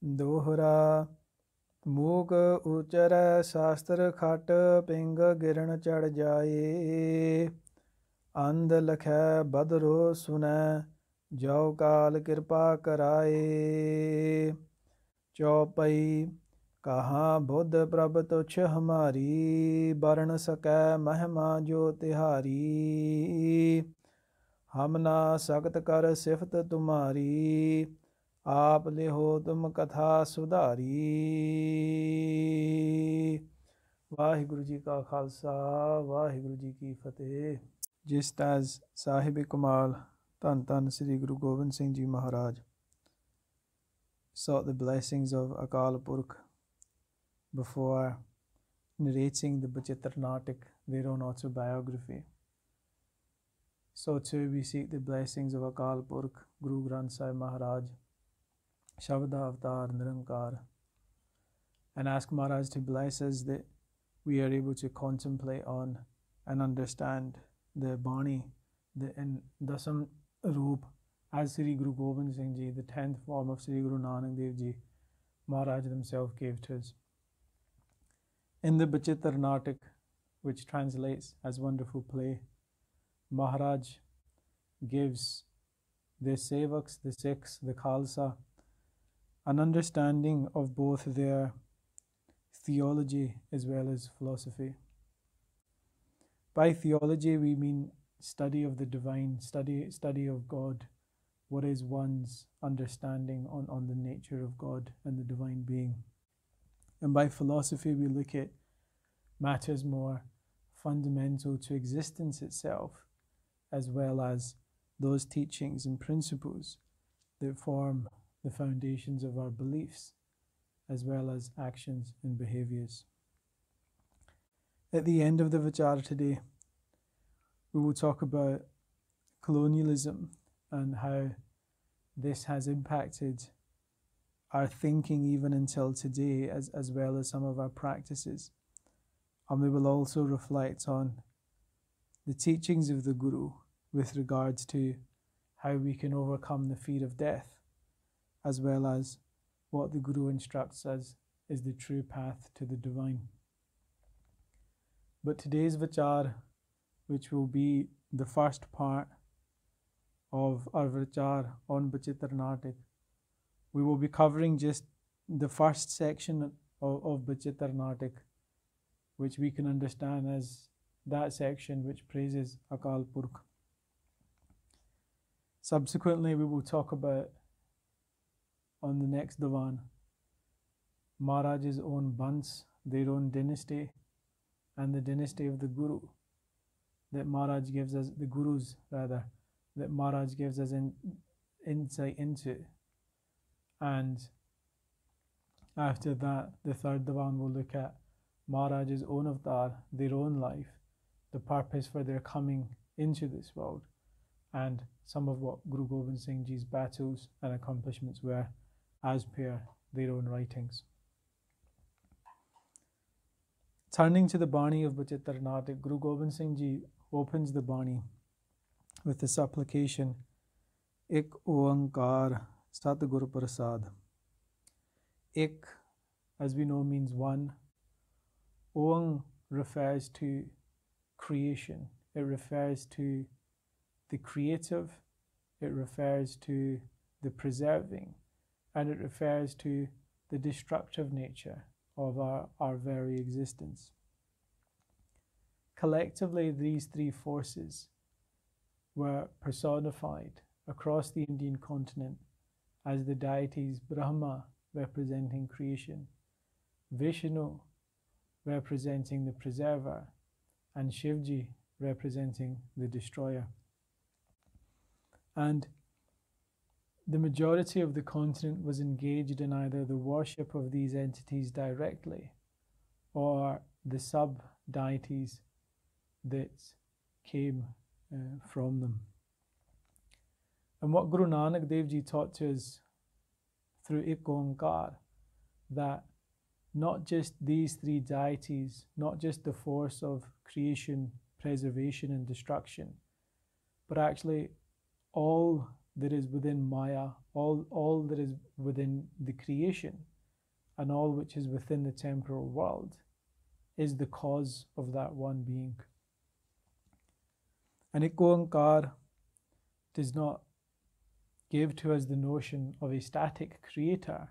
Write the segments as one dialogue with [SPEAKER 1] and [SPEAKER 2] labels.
[SPEAKER 1] दोहरा मूक उचर शास्त्र खट पिंग गिरन चढ़ जाए अंध लखै बदरो सुनै जो काल कृपा कराए चौपई कहाँ बुद्ध प्रभ तुच्छ हमारी बरन सकै महिमा जो तिहारी हम ना सख्त कर सिफत तुम्हारी आप लिहो तुम कथा सुधारी वाहिगुरु जी का खालसा वाहिगुरु जी की फतेह। Just as Sahib Kamal Tan Tan Sri Guru Gobind Singh Ji Maharaj sought the blessings of Akaal Purakh before narrating the Bachitter Natak, their own autobiography, so too we seek the blessings of Akaal Purakh, Guru Granth Sahib Maharaj, Shabda Avatar Nirankar, and ask Maharaj to bless us that we are able to contemplate on and understand the Bani, the Dasam Roop as Sri Guru Gobind Singh Ji, the 10th form of Sri Guru Nanak Dev Ji, Maharaj himself gave to us. In the Bachitter Natak, which translates as wonderful play, Maharaj gives the Sevaks, the Sikhs, the Khalsa, an understanding of both their theology as well as philosophy. By theology, we mean study of the divine, study of God. What is one's understanding on the nature of God and the divine being? And by philosophy, we look at matters more fundamental to existence itself, as well as those teachings and principles that form the foundations of our beliefs, as well as actions and behaviors. At the end of the Vichar today, we will talk about colonialism and how this has impacted our thinking even until today, as well as some of our practices. And we will also reflect on the teachings of the Guru with regards to how we can overcome the fear of death, as well as what the Guru instructs us is the true path to the divine. But today's Vichar, which will be the first part of our Vichar on Bachitter Natak, we will be covering just the first section of Bachitter Natak, which we can understand as that section which praises Akaal Purakh. Subsequently, we will talk about, on the next Divan, Maharaj's own Bans, their own dynasty, and the dynasty of the Guru that Maharaj gives us, the Gurus rather, that Maharaj gives us insight into. And after that, the third Divan will look at Maharaj's own avatar, their own life, the purpose for their coming into this world, and some of what Guru Gobind Singh Ji's battles and accomplishments were as per their own writings. Turning to the Bani of Bachitter Natak, Guru Gobind Singh Ji opens the Bani with the supplication, Ik Oankar Sat Gur Prasad. Ik, as we know, means one. Oang refers to creation. It refers to the creative. It refers to the preserving. And it refers to the destructive nature of our very existence. Collectively, these three forces were personified across the Indian continent as the deities Brahma, representing creation, Vishnu, representing the preserver, and Shivji, representing the destroyer. And the majority of the continent was engaged in either the worship of these entities directly or the sub-deities that came from them. And what Guru Nanak Dev Ji taught to us through Ik Oankar, that not just these three deities, not just the force of creation, preservation and destruction, but actually all that is within Maya, all that is within the creation and all which is within the temporal world is the cause of that one being. And Ikonkar does not give to us the notion of a static creator,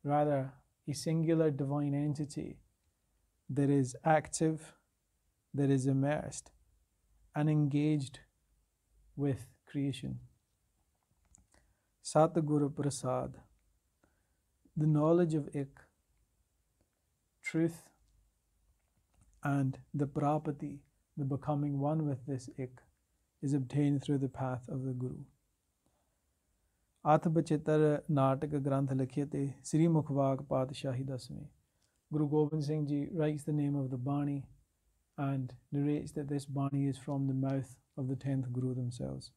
[SPEAKER 1] rather a singular divine entity that is active, that is immersed and engaged with creation. Satguru Prasad, the knowledge of Ik, truth, and the prapati, the becoming one with this Ik, is obtained through the path of the Guru. Bachitter Natak Granth Likhyate Sri Mukhwag Patshahi Dasmi. Guru Gobind Singh Ji writes the name of the Bani and narrates that this Bani is from the mouth of the 10th Guru themselves.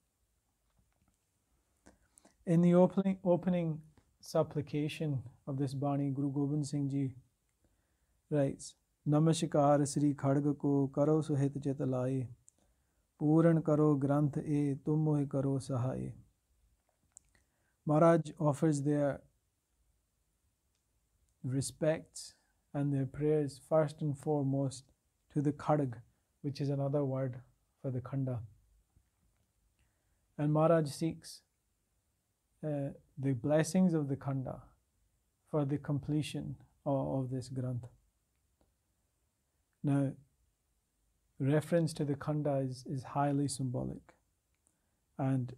[SPEAKER 1] In the opening supplication of this Bani, Guru Gobind Singh Ji writes, Namaskar Sri Khadga ko karo suhit chit laye, Puran karo granth e tum mohi karo sahaye. Maharaj offers their respects and their prayers first and foremost to the Khadg, which is another word for the Khanda. And Maharaj seeks the blessings of the Khanda for the completion of this Granth. Now, reference to the Khanda is highly symbolic, and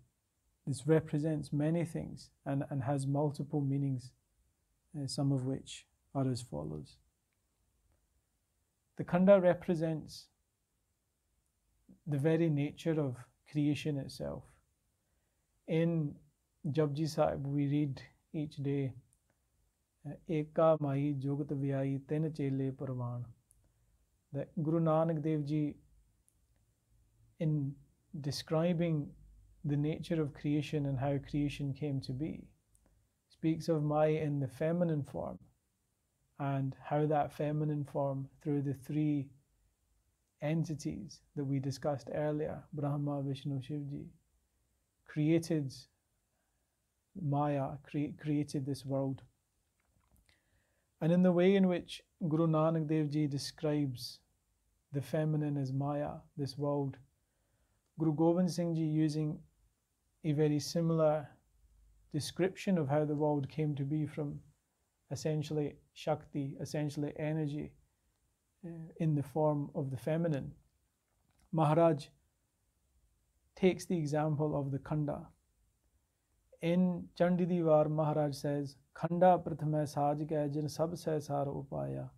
[SPEAKER 1] this represents many things and has multiple meanings, some of which are as follows. The Khanda represents the very nature of creation itself. In Japji Sahib, we read each day, Eka Mai Jogat Vyai Tin Chele Parvan. That Guru Nanak Dev Ji, in describing the nature of creation and how creation came to be, speaks of Mai in the feminine form and how that feminine form, through the three entities that we discussed earlier, Brahma, Vishnu, Shivji, created Maya, created this world. And in the way in which Guru Nanak Dev Ji describes the feminine as Maya, this world, Guru Gobind Singh Ji, using a very similar description of how the world came to be from essentially Shakti, essentially energy, in the form of the feminine, Maharaj takes the example of the Khanda. In Chandi Diwar, Maharaj says, Khanda prathame saj ke jin sab se sar upaya.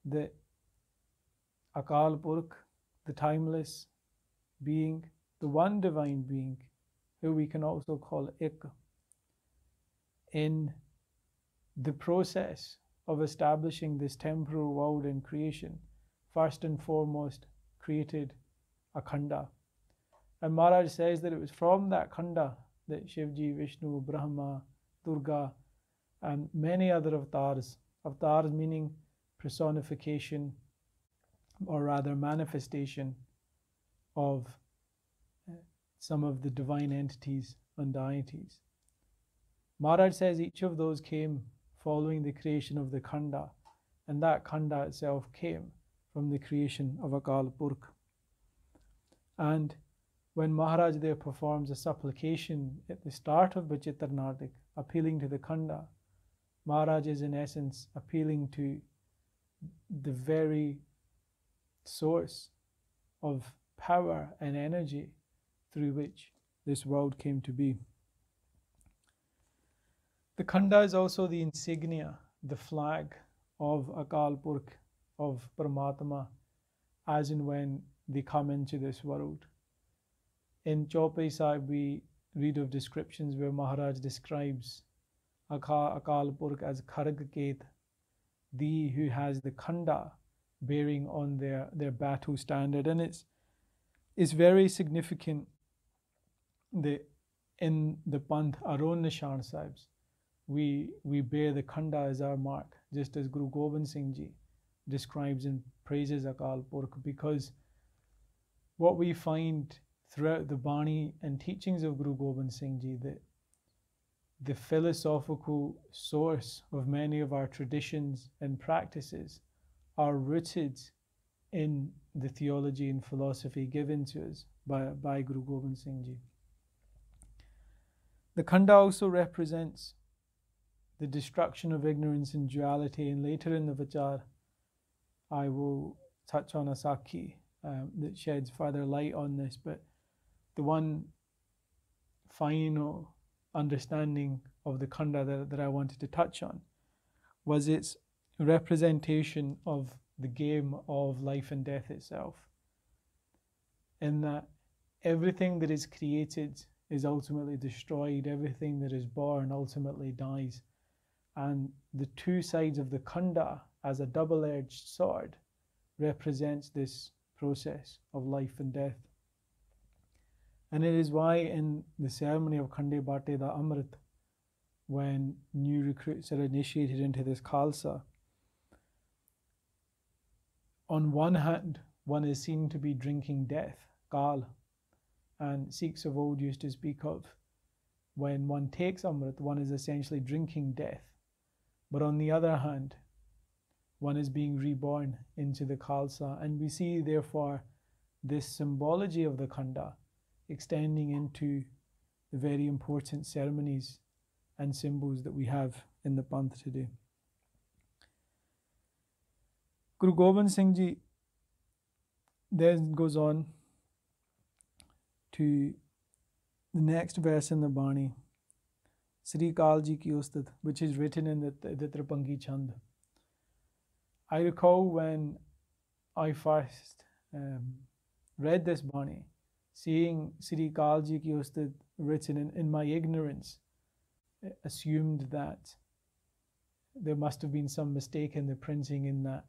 [SPEAKER 1] The Akaal Purakh, the timeless being, the one divine being, who we can also call Ik, in the process of establishing this temporal world in creation, first and foremost created a Khanda. And Maharaj says that it was from that Khanda that Shivji, Vishnu, Brahma, Durga, and many other avatars meaning personification, or rather manifestation of some of the divine entities and deities. Maharaj says each of those came following the creation of the Khanda, and that Khanda itself came from the creation of Akaal Purakh. And when Maharaj there performs a supplication at the start of Bachitter Natak, appealing to the Khanda, Maharaj is in essence appealing to the very source of power and energy through which this world came to be. The Khanda is also the insignia, the flag of Akaal Purakh, of Paramatma, as and when they come into this world. In Chaupai Sahib, we read of descriptions where Maharaj describes Akaal Purakh as Kharag Ket, the who has the Khanda bearing on their battle standard. And it's very significant that in the Panth, our own Nishan Sahibs, we bear the Khanda as our mark, just as Guru Gobind Singh Ji describes and praises Akaal Purakh, because what we find throughout the Bani and teachings of Guru Gobind Singh Ji, that the philosophical source of many of our traditions and practices are rooted in the theology and philosophy given to us by Guru Gobind Singh Ji. The Khanda also represents the destruction of ignorance and duality, and later in the Vichar I will touch on a Sakhi that sheds further light on this, but the one final understanding of the Khanda that I wanted to touch on was its representation of the game of life and death itself, in that everything that is created is ultimately destroyed, everything that is born ultimately dies, and the two sides of the Khanda as a double-edged sword represents this process of life and death. And it is why in the ceremony of Khande Bate da Amrit, when new recruits are initiated into this Khalsa, on one hand, one is seen to be drinking death, Kaal, and Sikhs of old used to speak of when one takes Amrit, one is essentially drinking death. But on the other hand, one is being reborn into the Khalsa, and we see therefore this symbology of the Khanda extending into the very important ceremonies and symbols that we have in the Panth today. Guru Gobind Singh Ji then goes on to the next verse in the Bani, Sri Kaal Ji ki Ustat, which is written in the Tripangi Chand. I recall when I first read this Bani, seeing Sri Kaal Ji ki Ustat written in my ignorance, assumed that there must have been some mistake in the printing, in that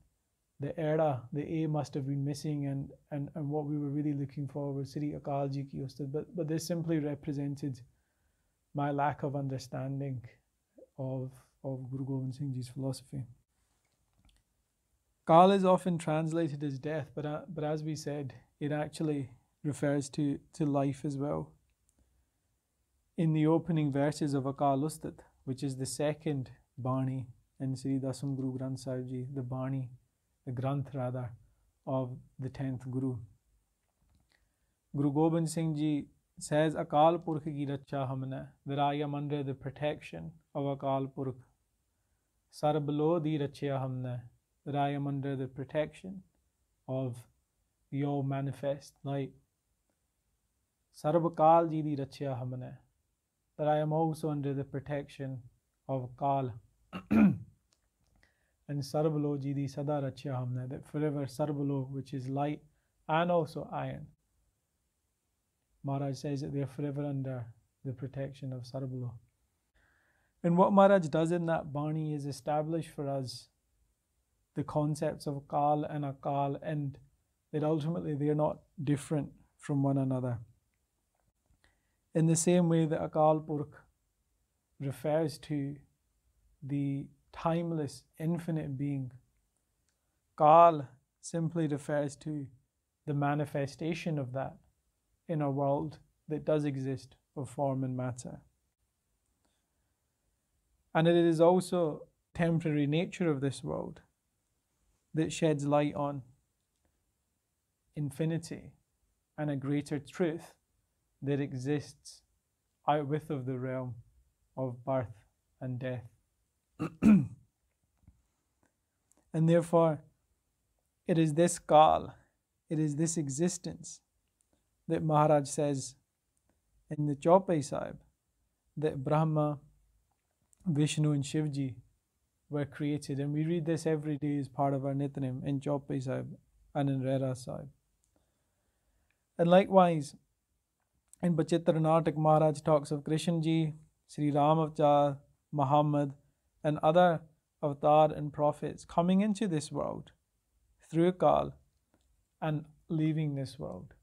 [SPEAKER 1] the era, the A must have been missing, and what we were really looking for was Sri Akaal Ji ki Ustat. But this simply represented my lack of understanding of Guru Gobind Singh Ji's philosophy. Kaal is often translated as death, but as we said, it actually refers to life as well. In the opening verses of Akaal Ustat, which is the second Bani in Sri Dasam Guru Granth Sahib Ji, the Bani, the Granth rather, of the 10th Guru, Guru Gobind Singh Ji says, Akaal Purakh ki racha hamne, that I am under the protection of Akaal Purakh. Sarbalo di rachya hamne, that I am under the protection of the all manifest light. Sarvakal ji di rachya hamne, that I am also under the protection of Kaal. And Sarvalo ji di sada rachya hamne, that forever Sarvalo, which is light and also iron, Maharaj says that they are forever under the protection of Sarvalo. And what Maharaj does in that Bani is establish for us the concepts of Kaal and Akaal, and that ultimately they are not different from one another. In the same way that Akaal Purakh refers to the timeless, infinite being, Kaal simply refers to the manifestation of that in a world that does exist of form and matter. And it is also the temporary nature of this world that sheds light on infinity and a greater truth that exists outwith of the realm of birth and death. And therefore, it is this Kaal, it is this existence that Maharaj says in the Chaupai Sahib that Brahma, Vishnu and Shivji were created. And we read this every day as part of our Nitnem in Chaupai Sahib and in Rera Sahib. And likewise, in Bachitter Natak, Maharaj talks of Krishna Ji, Sri Ram Avatar, Muhammad, and other avatar and prophets coming into this world through Kaal and leaving this world.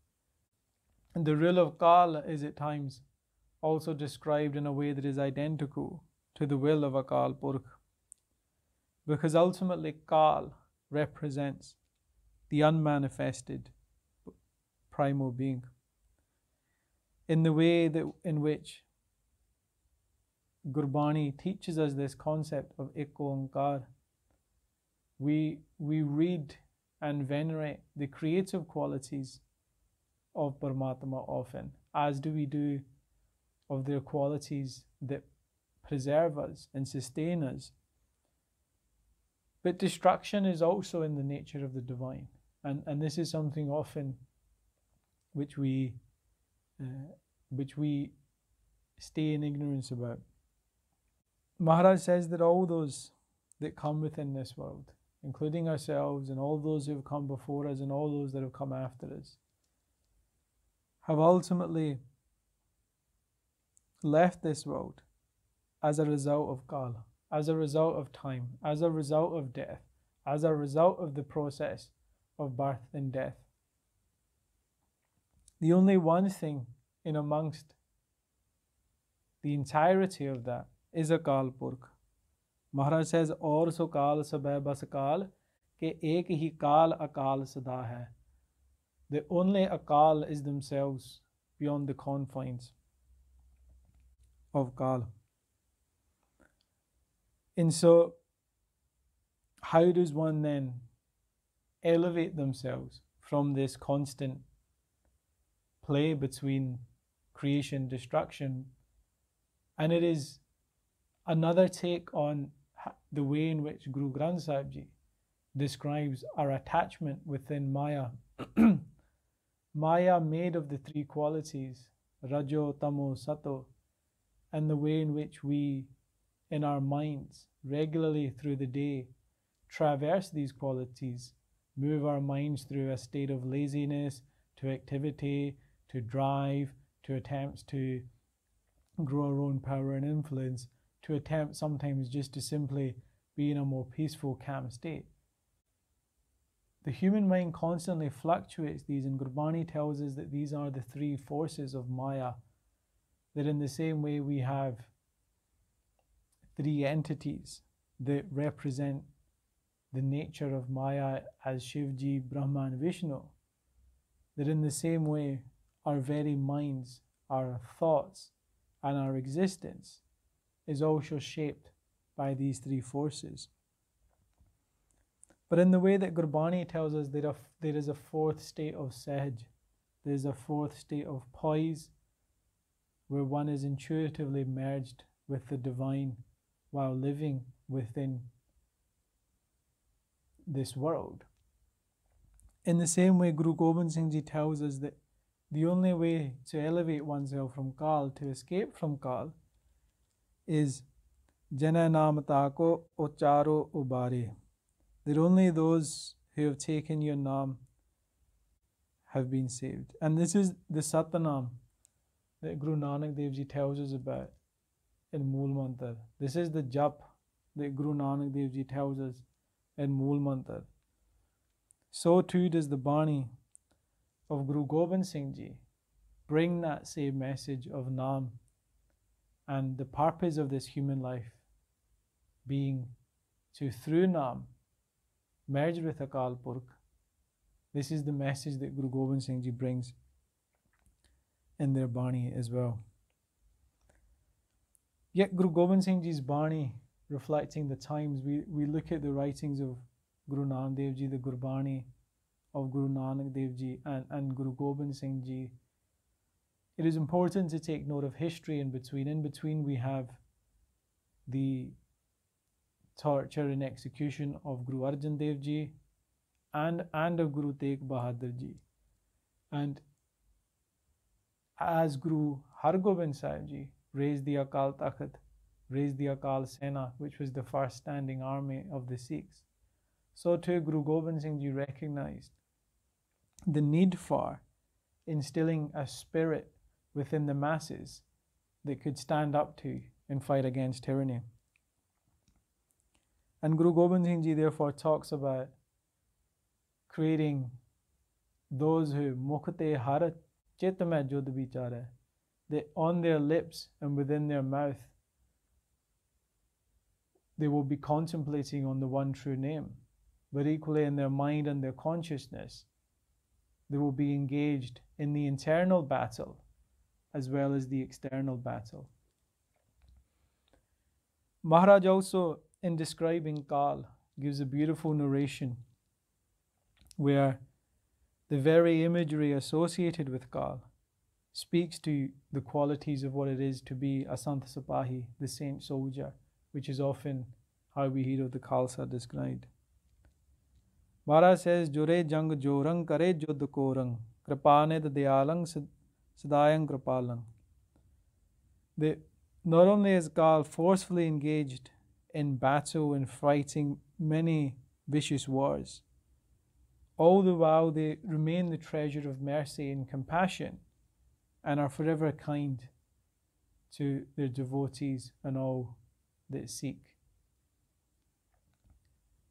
[SPEAKER 1] And the rule of Kaal is at times also described in a way that is identical to the will of Akaal Purakh, because ultimately Kaal represents the unmanifested primal being, in the way that in which Gurbani teaches us this concept of Ek Oankar, we read and venerate the creative qualities of Paramatma often, as do we do of their qualities that preserve us and sustain us. But destruction is also in the nature of the divine, and this is something often which we stay in ignorance about. Maharaj says that all those that come within this world, including ourselves and all those who have come before us and all those that have come after us, have ultimately left this world as a result of Kaal, as a result of time, as a result of death, as a result of the process of birth and death. The only one thing in amongst the entirety of that is Akaal Purakh. Maharaj says, Aur so Kaal sabhai bas Kaal, ke ek hi Kaal Akaal sada hai. The only Akaal is themselves beyond the confines of Kaal. And so, how does one then elevate themselves from this constant play between creation and destruction? And it is another take on the way in which Guru Granth Sahib Ji describes our attachment within Maya. Maya made of the three qualities, Rajo, Tamo, Sato, and the way in which we, in our minds, regularly through the day, traverse these qualities, move our minds through a state of laziness, to activity, to drive, to attempts to grow our own power and influence, to attempt sometimes just to simply be in a more peaceful, calm state. The human mind constantly fluctuates these, and Gurbani tells us that these are the three forces of Maya, that in the same way we have three entities that represent the nature of Maya as Shivji, Brahma and Vishnu, that in the same way our very minds, our thoughts and our existence is also shaped by these three forces. But in the way that Gurbani tells us that there is a fourth state of Sahaj, there is a fourth state of poise, where one is intuitively merged with the divine while living within this world. In the same way, Guru Gobind Singh Ji tells us that the only way to elevate oneself from Kaal, to escape from Kaal, is Jana Namatako Ocharo Ubare. That only those who have taken your Naam have been saved. And this is the Satanam that Guru Nanak Dev Ji tells us about in Mool Mantar. This is the Jap that Guru Nanak Dev Ji tells us in Mool Mantar. So too does the Bani of Guru Gobind Singh Ji bring that same message of Naam, and the purpose of this human life being to, through Naam, merge with Akaal Purakh. This is the message that Guru Gobind Singh Ji brings in their Bani as well. Yet Guru Gobind Singh Ji's Bani, reflecting the times, we look at the writings of Guru Nanak Dev Ji, the Gurbani of Guru Nanak Dev Ji and Guru Gobind Singh Ji. It is important to take note of history in between. In between we have the torture and execution of Guru Arjan Dev Ji and of Guru Tegh Bahadur Ji. And as Guru Har Gobind Sahib Ji raised the Akaal Takht, raised the Akaal Sena, which was the first standing army of the Sikhs, so too Guru Gobind Singh Ji recognized the need for instilling a spirit within the masses that could stand up to and fight against tyranny. And Guru Gobind Singh Ji therefore talks about creating those who Mukhte Har Chit Mein Jud Vichar, that on their lips and within their mouth they will be contemplating on the one true name, but equally in their mind and their consciousness they will be engaged in the internal battle as well as the external battle. Maharaj also, in describing Kaal, gives a beautiful narration where the very imagery associated with Kaal speaks to the qualities of what it is to be a Sant Sipahi, the saint soldier, which is often how we hear of the Khalsa described. Maharaj says, Jure jang jorang kare jud korang, kripaned dayalang sadayang kripalang. Not only is Kaal forcefully engaged in battle and fighting many vicious wars, all the while they remain the treasure of mercy and compassion and are forever kind to their devotees and all that seek.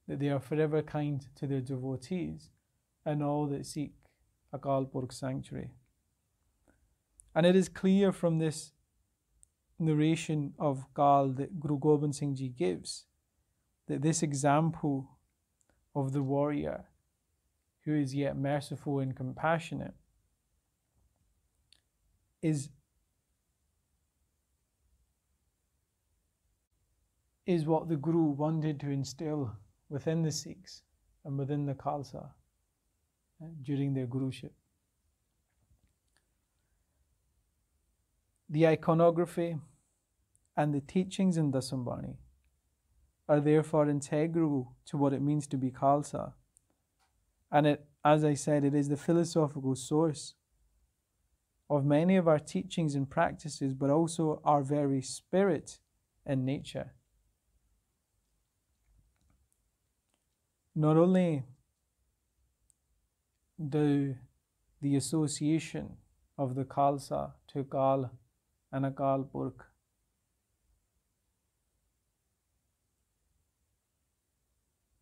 [SPEAKER 1] That they are forever kind to their devotees and all that seek Akaal Purakh sanctuary. And it is clear from this narration of Kaal that Guru Gobind Singh Ji gives that this example of the warrior who is yet merciful and compassionate is what the Guru wanted to instill within the Sikhs and within the Khalsa during their Guruship. The iconography and the teachings in Dasambani are therefore integral to what it means to be Khalsa. And it, as I said, it is the philosophical source of many of our teachings and practices, but also our very spirit and nature. Not only do the association of the Khalsa to Kaal and Akaal Purakh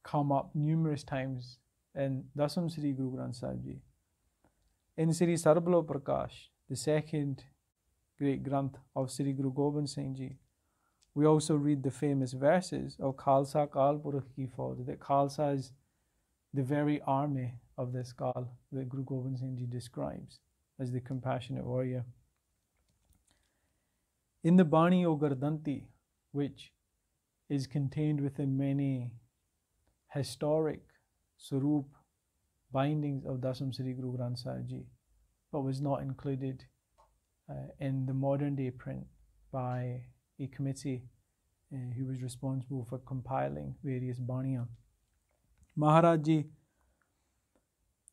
[SPEAKER 1] come up numerous times in Dasam Sri Guru Granth Sahib Ji. In Sri Sarbalo Prakash, the second great Granth of Sri Guru Gobind Singh Ji, we also read the famous verses of Khalsa Akaal Purakh ki Fauz, that Khalsa is the very army of this Kaal that Guru Gobind Singh Ji describes as the compassionate warrior. In the Bani o Gardanti, which is contained within many historic Sarup bindings of Dasam Sri Guru Granth Sahib Ji, but was not included in the modern day print by a committee who was responsible for compiling various Baniya. Maharaj Ji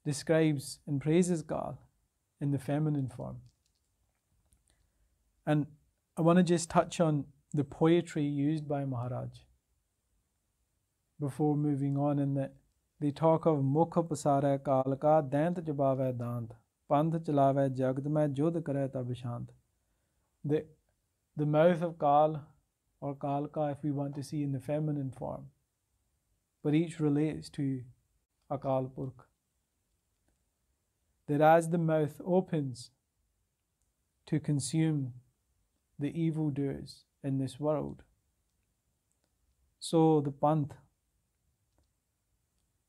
[SPEAKER 1] describes and praises Kaal in the feminine form. And I want to just touch on the poetry used by Maharaj before moving on, in that they talk of Mukha pasare Kaal ka dant jabave dant panth chalave jagd mein jodh kare tab shant. The mouth of Kaal or Kalka, if we want to see in the feminine form, but each relates to Akaal Purakh. That as the mouth opens to consume the evildoers in this world, so the panth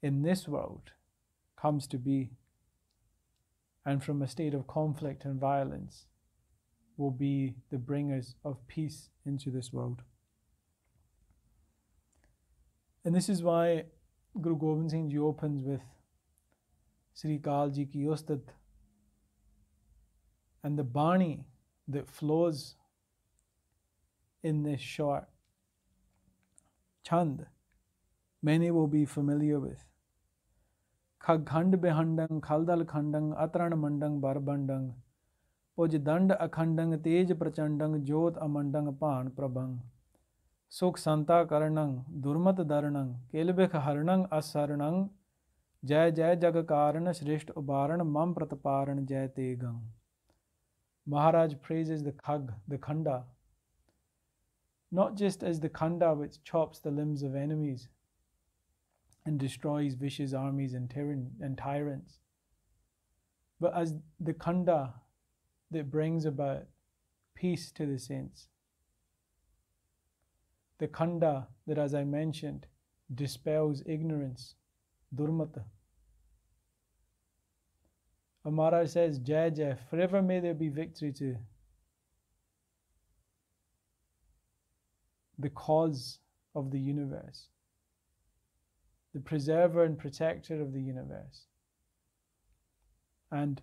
[SPEAKER 1] in this world comes to be, and from a state of conflict and violence will be the bringers of peace into this world. And this is why Guru Gobind Singh Ji opens with Sri Kaal Ji ki Ustat, and the Bani that flows in this short chand, many will be familiar with. Khag khand behandang, khaldal khandang, atran mandang, barbandang, poj dand akhandang, tej prachandang, jot amandang, pan prabhang, sukh santa karanang, durmat daranang, kelbekh haranang, asaranang, jai jai jagakarana, shrishth ubaran, mam prataparan, jai tegang. Maharaj praises the Khag, the Khanda, not just as the Khanda which chops the limbs of enemies and destroys vicious armies and tyrants, but as the Khanda that brings about peace to the saints. The Khanda that, as I mentioned, dispels ignorance, durmata. And Maharaj says, Jai Jai, forever may there be victory to the cause of the universe, the preserver and protector of the universe. And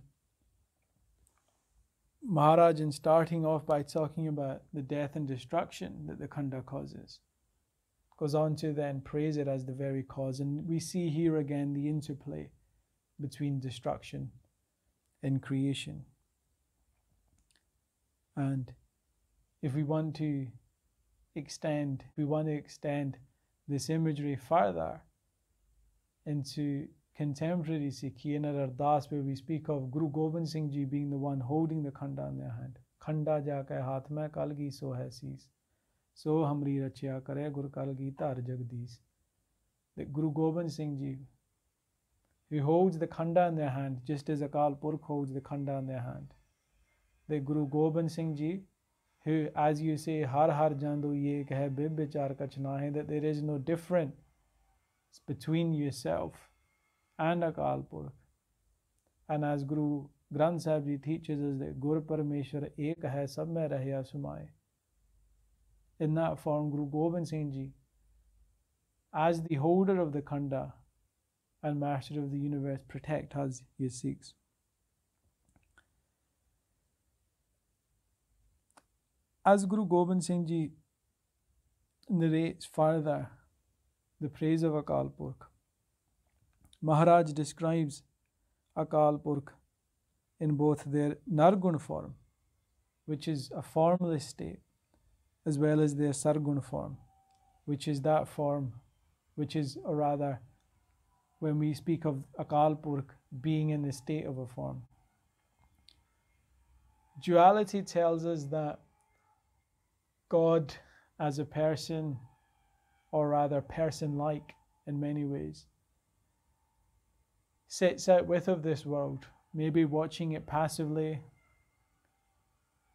[SPEAKER 1] Maharaj, in starting off by talking about the death and destruction that the Khanda causes, goes on to then praise it as the very cause. And we see here again the interplay between destruction and creation. And if we want to extend this imagery further into contemporary Sikhi in our Ardas, where we speak of Guru Gobind Singh Ji being the one holding the Khanda in their hand. Khanda ja kai haath mein kalgi so hai sees. So hamri rachya kare gur kalgi tar jagdish. That Guru Gobind Singh Ji, who holds the Khanda in their hand, just as Akaal Purakh holds the Khanda in their hand. The Guru Gobind Singh Ji, who, as you say, har har jandu ye ek hai Vichar kachna hai, that there is no difference between yourself and Akaal Purakh. And as Guru Granth Sahib Ji teaches us that Gur Parameshwar ek hai sab mein rahya sumaye. In that form, Guru Gobind Singh Ji, as the holder of the Khanda and master of the universe, protect us, ye Sikhs. As Guru Gobind Singh Ji narrates further the praise of Akaal Purakh, Maharaj describes Akaal Purakh in both their Nargun form, which is a formless state, as well as their Sargun form, which is that form, which is, or rather, when we speak of Akaal Purakh being in the state of a form. Duality tells us that God as a person, or rather person-like in many ways, sits out with of this world, maybe watching it passively,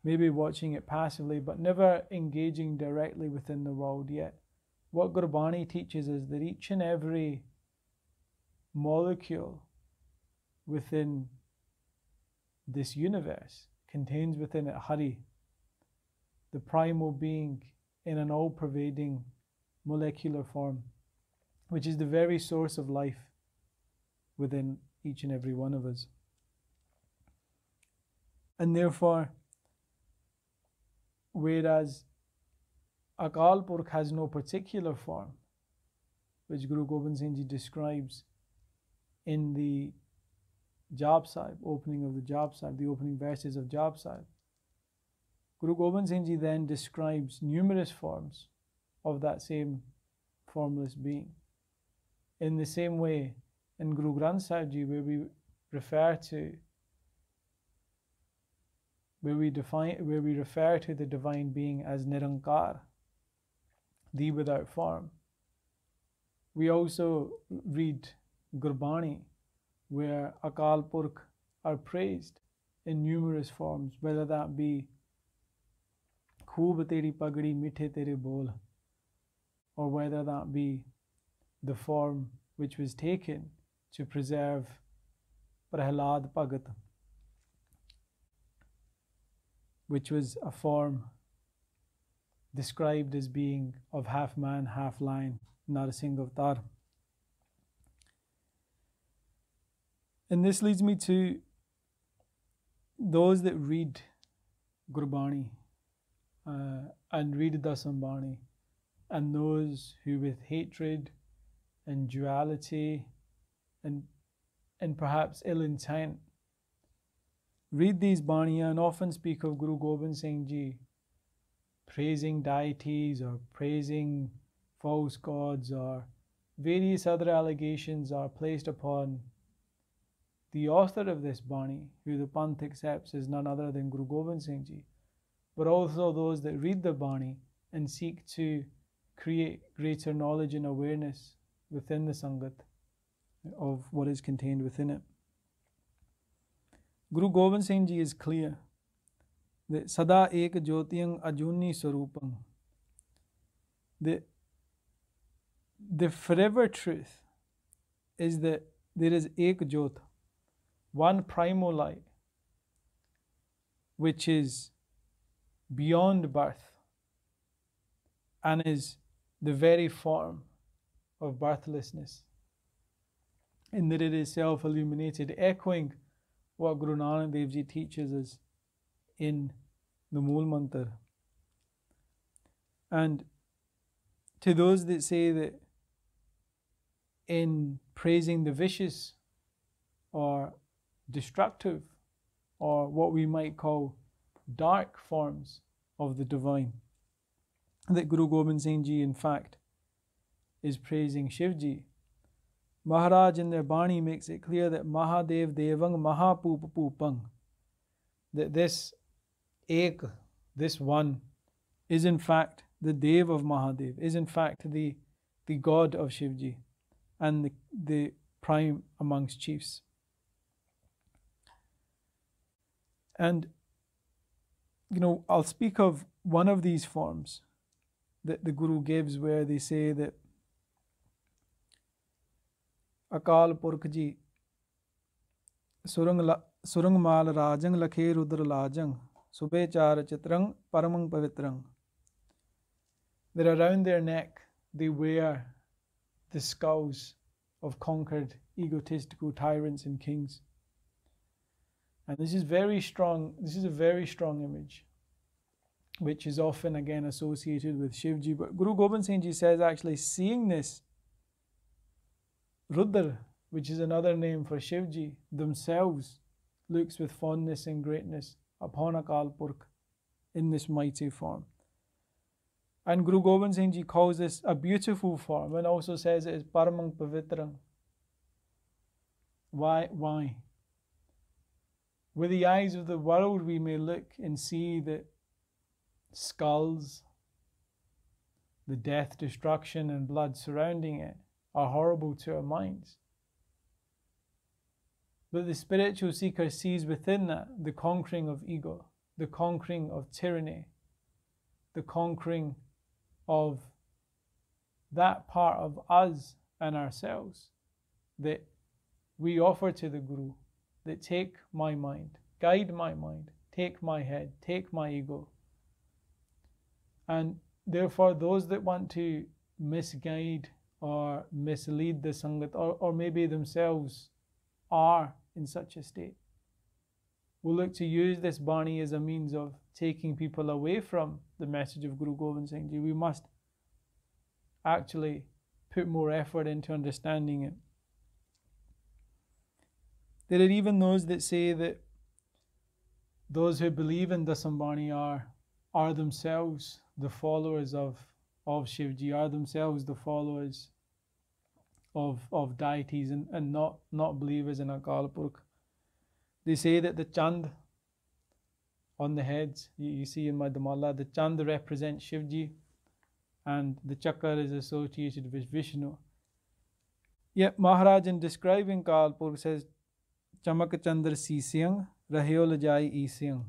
[SPEAKER 1] but never engaging directly within the world yet. What Gurbani teaches is that each and every molecule within this universe contains within it Hari, the primal being in an all-pervading molecular form, which is the very source of life within each and every one of us. And therefore, whereas Akaal Purakh has no particular form, which Guru Gobind Singh Ji describes in the Jap Sahib, opening of the Jap Sahib, the opening verses of Jap Sahib, Guru Gobind Singh Ji then describes numerous forms of that same formless being. In the same way, in Guru Granth Sahib Ji, where we refer to the divine being as Nirankar, the without form, we also read Gurbani, where Akaal Purakh are praised in numerous forms, whether that be Khoob teri pagdi mithe tere bol, or whether that be the form which was taken to preserve Prahlad Bhagat, which was a form described as being of half man, half lion, Narsingh Avatar. And this leads me to those that read Gurbani and read Dasambani, and those who with hatred and duality and perhaps ill intent read these Baniya and often speak of Guru Gobind Singh Ji praising deities or praising false gods, or various other allegations are placed upon the author of this Bani, who the Panth accepts as none other than Guru Gobind Singh Ji, but also those that read the Bani and seek to create greater knowledge and awareness within the Sangat of what is contained within it. Guru Gobind Singh Ji is clear that Sada Ek Jyotiyang Ajuni Swarupam, the forever truth is that there is Ek Jyot, one primal light, which is beyond birth, and is the very form of birthlessness, in that it is self-illuminated, echoing what Guru Nanak Dev Ji teaches us in the Mool Mantar. And to those that say that in praising the vicious or destructive or what we might call dark forms of the divine, that Guru Gobind Singh Ji in fact is praising Shivji, Maharaj in their Bani makes it clear that Mahadev Devang Mahapoop Poopang, that this Ek, this one, is in fact the Dev of Mahadev, is in fact the God of Shivji and the prime amongst chiefs. And, I'll speak of one of these forms that the Guru gives, where they say that Akaal Purakh Ji Surang Mal Rajang Lakhe Rudra Lajang Sube Char Chitrang Paramang Pavitrang, that around their neck they wear the skulls of conquered egotistical tyrants and kings. And this is very strong. This is a very strong image, which is often again associated with Shivji. But Guru Gobind Singh Ji says, actually seeing this, Rudra, which is another name for Shivji, themselves looks with fondness and greatness upon Akaal Purakh in this mighty form. And Guru Gobind Singh Ji calls this a beautiful form, and also says it is Paramang Pavitrang. Why? With the eyes of the world we may look and see that skulls, the death, destruction and blood surrounding it are horrible to our minds. But the spiritual seeker sees within that the conquering of ego, the conquering of tyranny, the conquering of that part of us and ourselves that we offer to the Guru, that take my mind, guide my mind, take my head, take my ego. And therefore those that want to misguide or mislead the Sangat, or maybe themselves are in such a state, will look to use this Bani as a means of taking people away from the message of Guru Gobind Singh Ji. We must actually put more effort into understanding it. There are even those that say that those who believe in Dasambani are themselves the followers of Shivji, are themselves the followers of deities and not believers in Akaal Purakh. They say that the Chand on the heads, you see in my dhummala, the Chand represents Shivji and the Chakar is associated with Vishnu. Yet Maharaj in describing Akaal Purakh says, Chamak Chandra Sisiyang Rahyo Lajai Isiyang,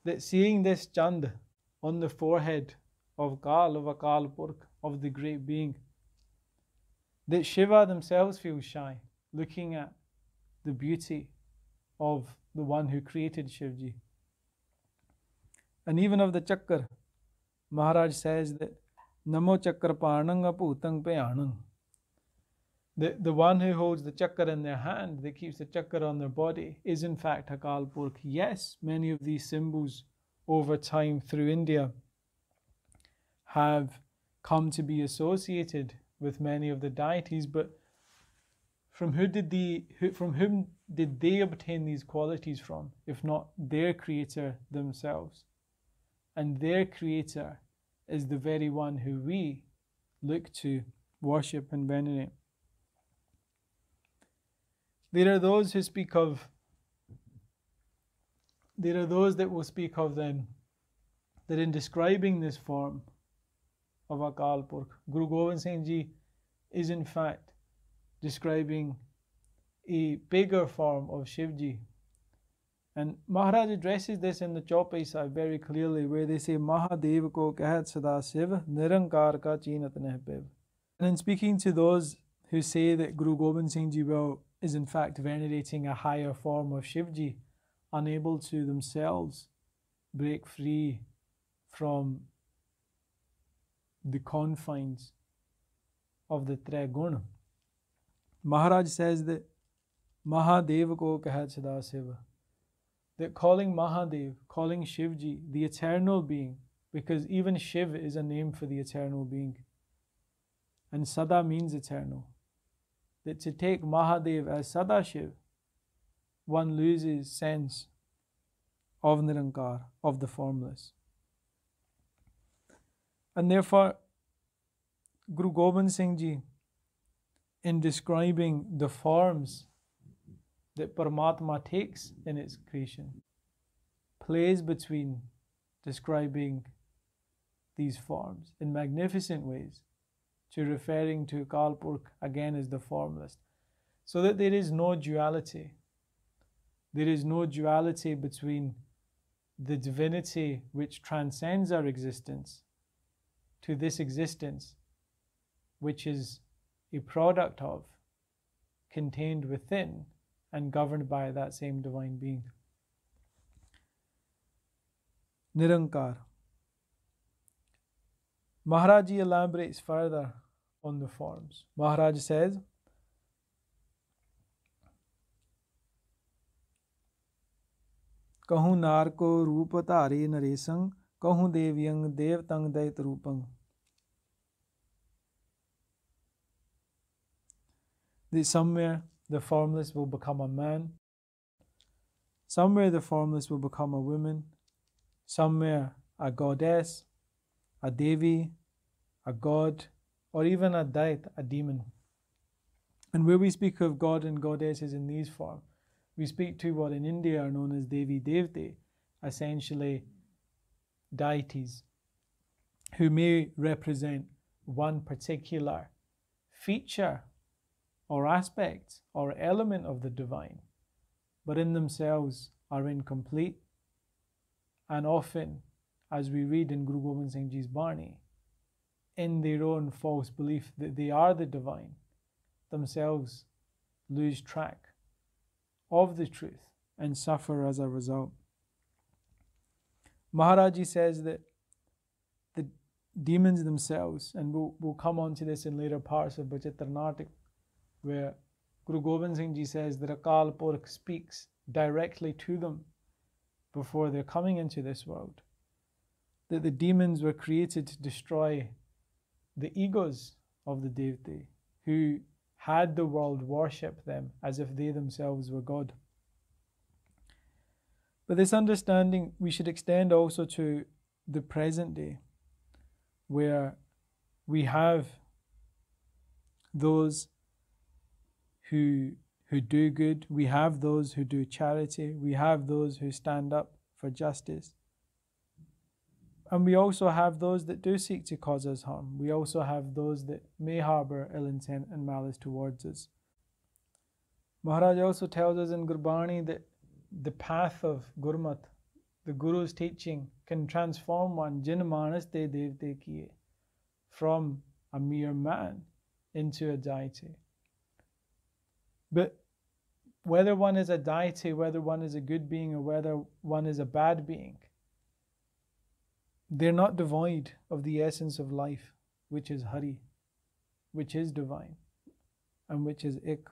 [SPEAKER 1] that seeing this Chand on the forehead of Akaal Purakh, of the great being, that Shiva themselves feel shy looking at the beauty of the one who created Shivji. And even of the Chakra, Maharaj says that Namo Chakra Parnang Aputang Payanang, the one who holds the Chakra in their hand, that keeps the Chakra on their body, is in fact Akaal Purakh. Yes, many of these symbols over time through India have come to be associated with many of the deities, but from whom did they obtain these qualities from, if not their creator themselves? And their creator is the very one who we look to worship and venerate. There are those that will speak of then that in describing this form of Akaal Purakh, Guru Gobind Singh Ji is in fact describing a bigger form of Shivji. And Maharaj addresses this in the Chaupai Sahib very clearly, where they say, Mahadev ko kahat sada Shiv, nirankar ka chinat neh piv. And in speaking to those who say that Guru Gobind Singh Ji is in fact venerating a higher form of Shivji, unable to themselves break free from the confines of the Tre Gun. Maharaj says that Mahadev ko kahat sada seva, that calling Mahadev, calling Shivji, the eternal being, because even Shiv is a name for the eternal being, and Sada means eternal, that to take Mahadev as Sada Shiv, one loses sense of Nirankar, of the formless. And therefore, Guru Gobind Singh Ji, in describing the forms that Paramatma takes in its creation, plays between describing these forms in magnificent ways to referring to Akaal Purakh again as the formless, so that there is no duality. There is no duality between the divinity which transcends our existence to this existence, which is a product of, contained within, and governed by that same divine being. Nirankar. Maharaj Ji elaborates further on the forms. Maharaj says, Kahun narko rupa dhari naresang, kahun devyang devtang dait rupang. That somewhere the formless will become a man, somewhere the formless will become a woman, somewhere a goddess, a devi, a god, or even a dait, a demon. And where we speak of god and goddesses in these forms, we speak to what in India are known as Devi Devte, essentially deities, who may represent one particular feature or aspect or element of the divine, but in themselves are incomplete, and often, as we read in Guru Gobind Singh Ji's Bani, in their own false belief that they are the divine, themselves lose track of the truth and suffer as a result. Maharaji says that the demons themselves, and we'll come on to this in later parts of Bachitter Natak, where Guru Gobind Singh Ji says that Akaal Purakh speaks directly to them before they're coming into this world, that the demons were created to destroy the egos of the Devte, who had the world worship them as if they themselves were God. But this understanding we should extend also to the present day, where we have those who do good, we have those who do charity, we have those who stand up for justice, and we also have those that do seek to cause us harm. We also have those that may harbour ill intent and malice towards us. Maharaj also tells us in Gurbani that the path of Gurmat, the Guru's teaching, can transform one jin manas te devte kiye, from a mere man into a deity. But whether one is a deity, whether one is a good being, or whether one is a bad being, they're not devoid of the essence of life, which is Hari, which is divine, and which is Ik.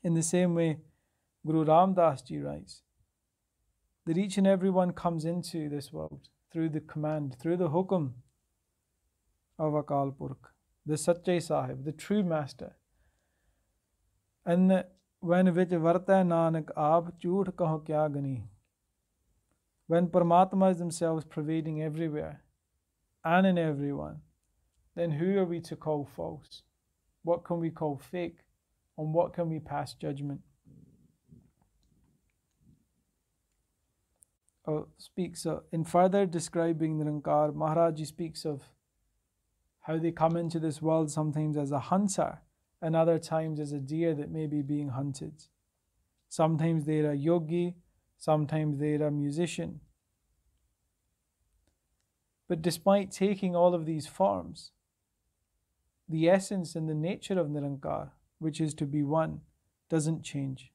[SPEAKER 1] In the same way, Guru Ram Das Ji writes that each and every one comes into this world through the command, through the hukum of Akaal Purakh, the Sache Sahib, the true master. And that when vich varta nanak aap jhoot kaho kya gani, when Paramatma is themselves pervading everywhere and in everyone, then who are we to call false? What can we call fake? On what can we pass judgment? Speaks in further describing Nirankar, Maharaji speaks of how they come into this world sometimes as a hunter and other times as a deer that may be being hunted. Sometimes they're a yogi, sometimes they're a musician. But despite taking all of these forms, the essence and the nature of Nirankar, which is to be one, doesn't change.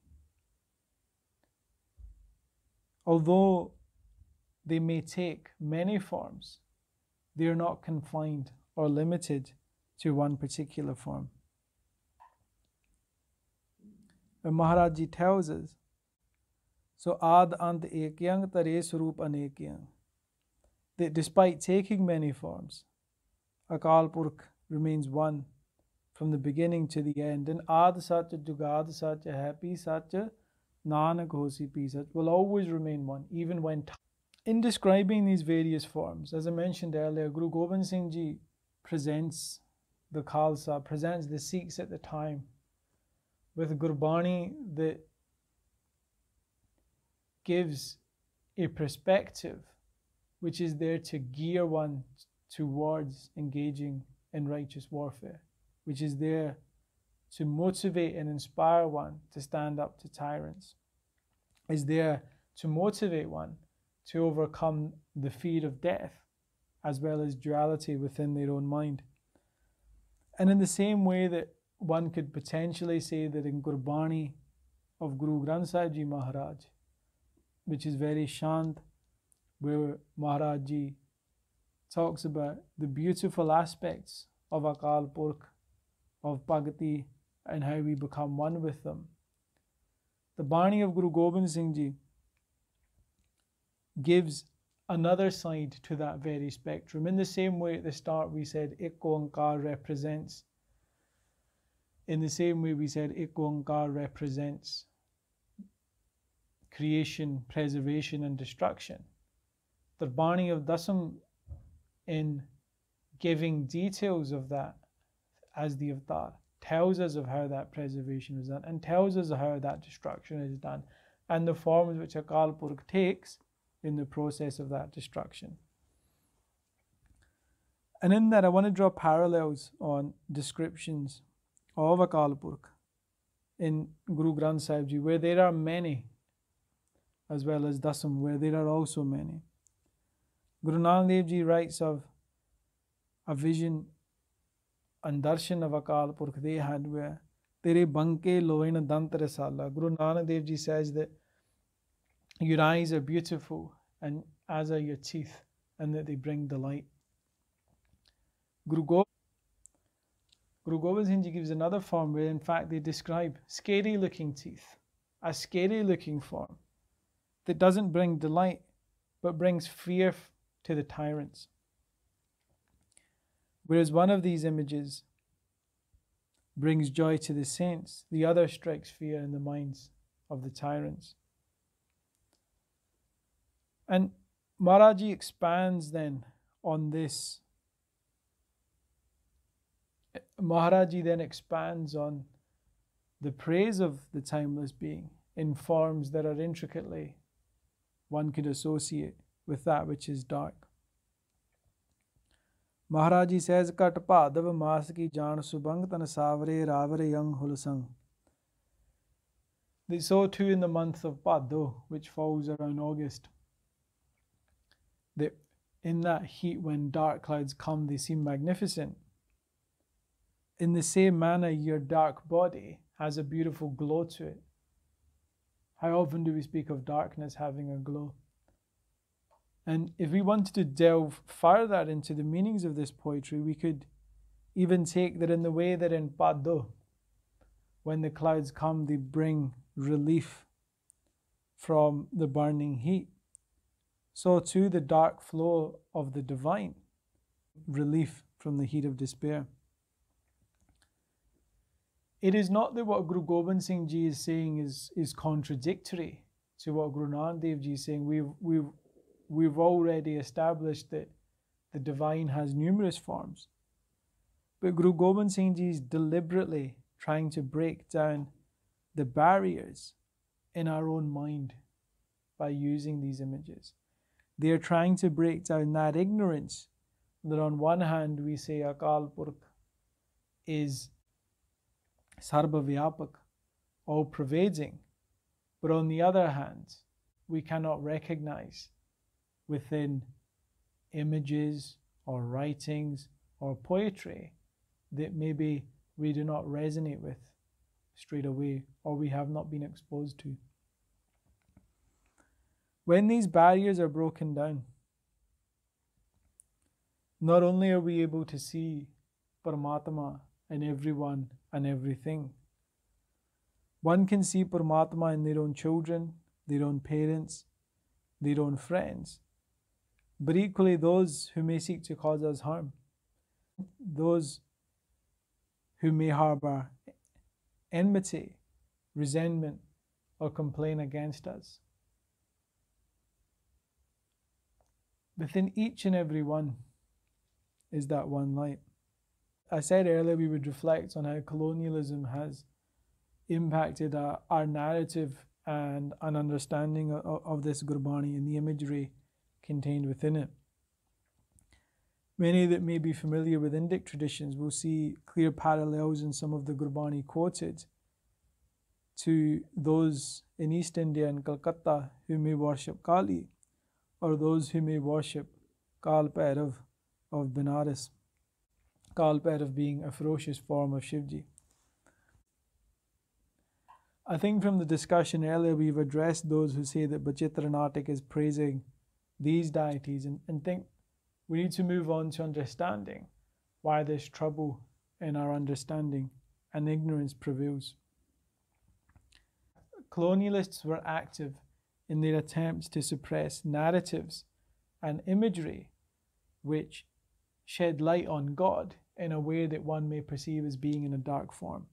[SPEAKER 1] Although they may take many forms, They are not confined or limited to one particular form. And Maharaj Ji tells us, so ad ant ekyang tare swarup anekyang, that despite taking many forms, Akaal Purakh remains one from the beginning to the end. And ad sach jugad sach happy sach nanak hosi pi sach will always remain one, even when in describing these various forms, as I mentioned earlier, Guru Gobind Singh Ji presents the Khalsa, presents the Sikhs at the time with Gurbani that gives a perspective which is there to gear one towards engaging in righteous warfare, which is there to motivate and inspire one to stand up to tyrants, is there to motivate one to overcome the fear of death, as well as duality within their own mind. And in the same way that one could potentially say that in Gurbani of Guru Granth Sahib Ji Maharaj, which is very shant, where Maharaj Ji talks about the beautiful aspects of Akaal Purakh, of Bhagati, and how we become one with them. The Bani of Guru Gobind Singh Ji gives another side to that very spectrum. In the same way at the start we said Ik Oankar represents, creation, preservation and destruction. The Bani of Dasam, in giving details of that as the avatar, tells us of how that preservation is done and tells us how that destruction is done and the forms which Akaal Purakh takes in the process of that destruction. And in that I want to draw parallels on descriptions of Akaal Purakh in Guru Granth Sahib Ji, where there are many, as well as Dasam, where there are also many. Guru Nanak Dev Ji writes of a vision and darshan of Akaal Purakh they had, where Tere banke loina dant rasala. Guru Nanak Dev Ji says that your eyes are beautiful and as are your teeth, and that they bring delight. Guru Gobind Singh Ji gives another form where in fact they describe scary looking teeth, a scary looking form that doesn't bring delight but brings fear to the tyrants. Whereas one of these images brings joy to the saints, the other strikes fear in the minds of the tyrants. And Maharaj Ji expands then on this. Maharaj Ji then expands on the praise of the timeless being in forms that are intricately one could associate with that which is dark. Maharaj Ji says, Kat Padav Mas ki Jaan Subang Tan Savare Ravare Young Hulsang. So too in the month of Bhaddo, which falls around August, that in that heat when dark clouds come, they seem magnificent. In the same manner, your dark body has a beautiful glow to it. How often do we speak of darkness having a glow? And if we wanted to delve further into the meanings of this poetry, we could even take that in the way that in Bhaddo, when the clouds come, they bring relief from the burning heat. So too the dark flow of the divine, relief from the heat of despair. It is not that what Guru Gobind Singh Ji is saying is contradictory to what Guru Nanak Dev Ji is saying. We've already established that the divine has numerous forms. But Guru Gobind Singh Ji is deliberately trying to break down the barriers in our own mind by using these images. They are trying to break down that ignorance that on one hand we say Akaal Purakh is Sarva Vyapak, all pervading, but on the other hand we cannot recognize within images or writings or poetry that maybe we do not resonate with straight away or we have not been exposed to. When these barriers are broken down, not only are we able to see Paramatma in everyone and everything, one can see Paramatma in their own children, their own parents, their own friends, but equally those who may seek to cause us harm, those who may harbor enmity, resentment, or complain against us. Within each and every one is that one light. I said earlier we would reflect on how colonialism has impacted our narrative and an understanding of this Gurbani and the imagery contained within it. Many that may be familiar with Indic traditions will see clear parallels in some of the Gurbani quoted to those in East India and Calcutta who may worship Kali, or those who may worship Akaal Purakh of Benares, Akaal Purakh being a ferocious form of Shivji. I think from the discussion earlier we've addressed those who say that Bachitter Natak is praising these deities and think we need to move on to understanding why this trouble in our understanding and ignorance prevails. Colonialists were active in their attempts to suppress narratives and imagery which shed light on God in a way that one may perceive as being in a dark form.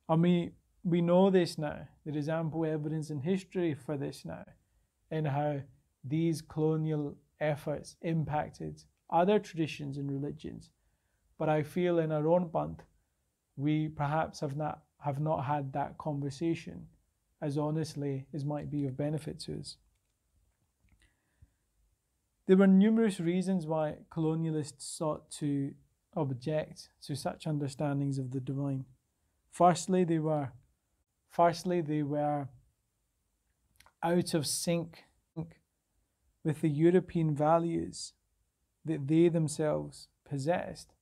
[SPEAKER 1] And we know this now. There is ample evidence in history for this now, in how these colonial efforts impacted other traditions and religions. But I feel in our own Panth, we perhaps have not had that conversation as honestly as might be of benefit to us. There were numerous reasons why colonialists sought to object to such understandings of the divine. Firstly, they were out of sync with the European values that they themselves possessed,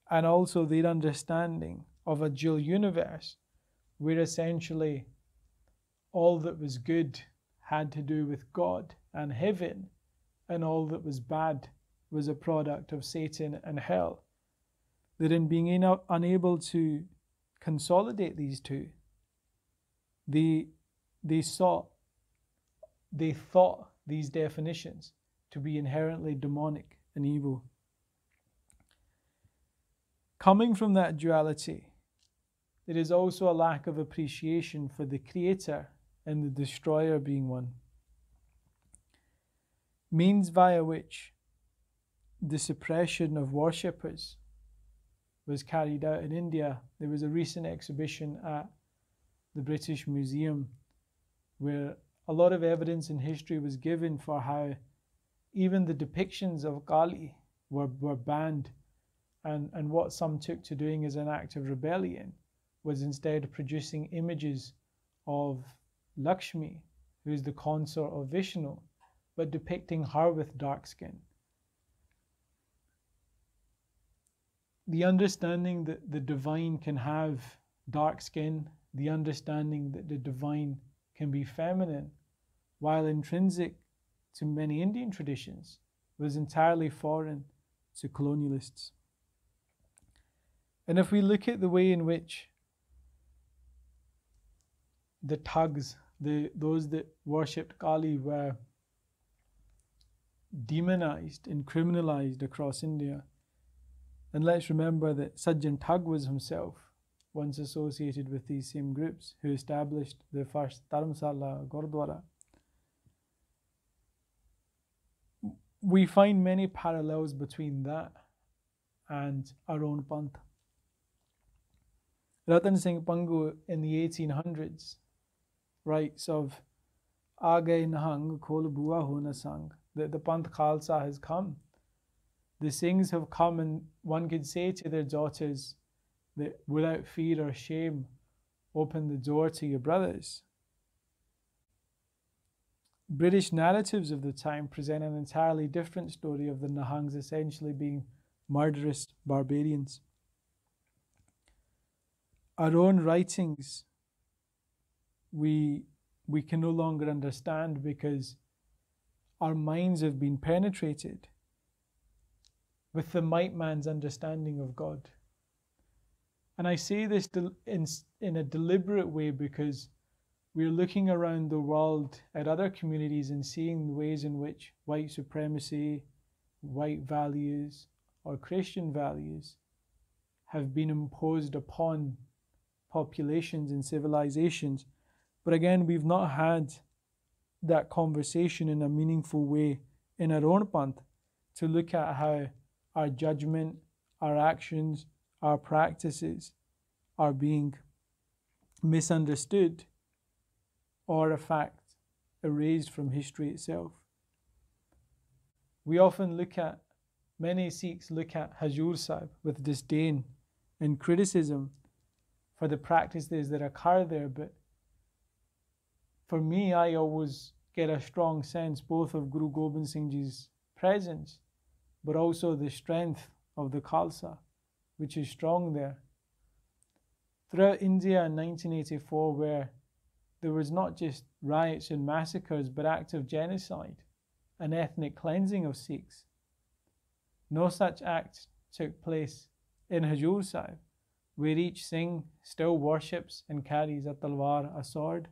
[SPEAKER 1] and also their understanding of a dual universe where essentially all that was good had to do with God and heaven, and all that was bad was a product of Satan and hell. That in being unable to consolidate these two, they thought these definitions to be inherently demonic and evil. Coming from that duality, there is also a lack of appreciation for the creator and the destroyer being one. Means via which the suppression of worshippers was carried out in India. There was a recent exhibition at the British Museum where a lot of evidence in history was given for how even the depictions of Kali were banned, and what some took to doing as an act of rebellion was instead producing images of Lakshmi, who is the consort of Vishnu, but depicting her with dark skin. The understanding that the divine can have dark skin, the understanding that the divine can be feminine, while intrinsic to many Indian traditions, was entirely foreign to colonialists. And if we look at the way in which the thugs, those that worshipped Kali, were demonized and criminalized across India, and let's remember that Sajjan Thug was himself once associated with these same groups who established the first Dharamsala Gurdwara. We find many parallels between that and our own Panth. Ratan Singh Pangu in the 1800s writes of Aage Nahang Khol Bua Hona Sang, that the Panth Khalsa has come. The Singhs have come, and one could say to their daughters that without fear or shame, open the door to your brothers. British narratives of the time present an entirely different story of the Nahangs essentially being murderous barbarians. Our own writings we can no longer understand because our minds have been penetrated with the might man's understanding of God. And I say this in a deliberate way because we're looking around the world at other communities and seeing the ways in which white supremacy, white values, or Christian values have been imposed upon populations and civilizations. But again, we've not had that conversation in a meaningful way in our own panth to look at how our judgment, our actions, our practices are being misunderstood or, in fact, erased from history itself. We often many Sikhs look at Hazur Sahib with disdain and criticism for the practices that occur there, but for me, I always get a strong sense both of Guru Gobind Singh Ji's presence, but also the strength of the Khalsa, which is strong there. Throughout India in 1984, where there was not just riots and massacres, but acts of genocide and ethnic cleansing of Sikhs, no such act took place in Hazur Sahib, where each Singh still worships and carries a talwar, a sword,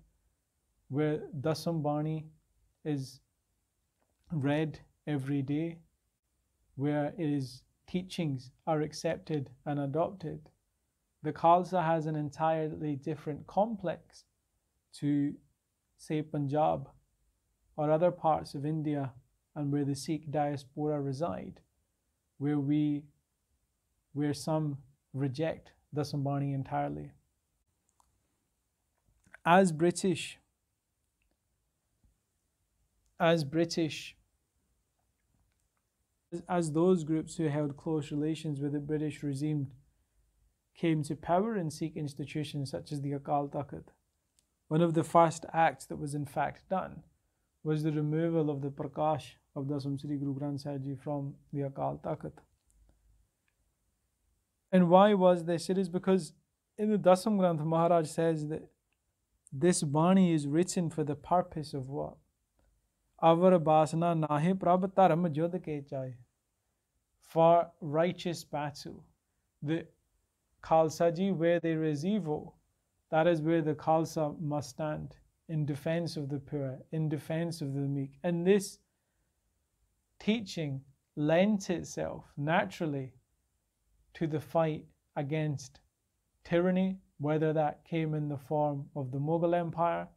[SPEAKER 1] where Dasam Bani is read every day, where his teachings are accepted and adopted. The Khalsa has an entirely different complex to, say, Punjab or other parts of India and where the Sikh diaspora reside, where some reject Dasam Bani entirely. As those groups who held close relations with the British regime came to power in Sikh institutions such as the Akaal Purakh, one of the first acts that was in fact done was the removal of the Prakash of Dasam Sri Guru Gobind Singh Ji from the Akaal Purakh. And why was this? It is because in the Dasam Granth, Maharaj says that this Bani is written for the purpose of what? Avar basana nahe prabh dharam jodh ke chahe. For righteous battle. The Khalsa Ji, where there is evil, that is where the Khalsa must stand, in defense of the poor, in defense of the meek. And this teaching lent itself naturally to the fight against tyranny, whether that came in the form of the Mughal Empire,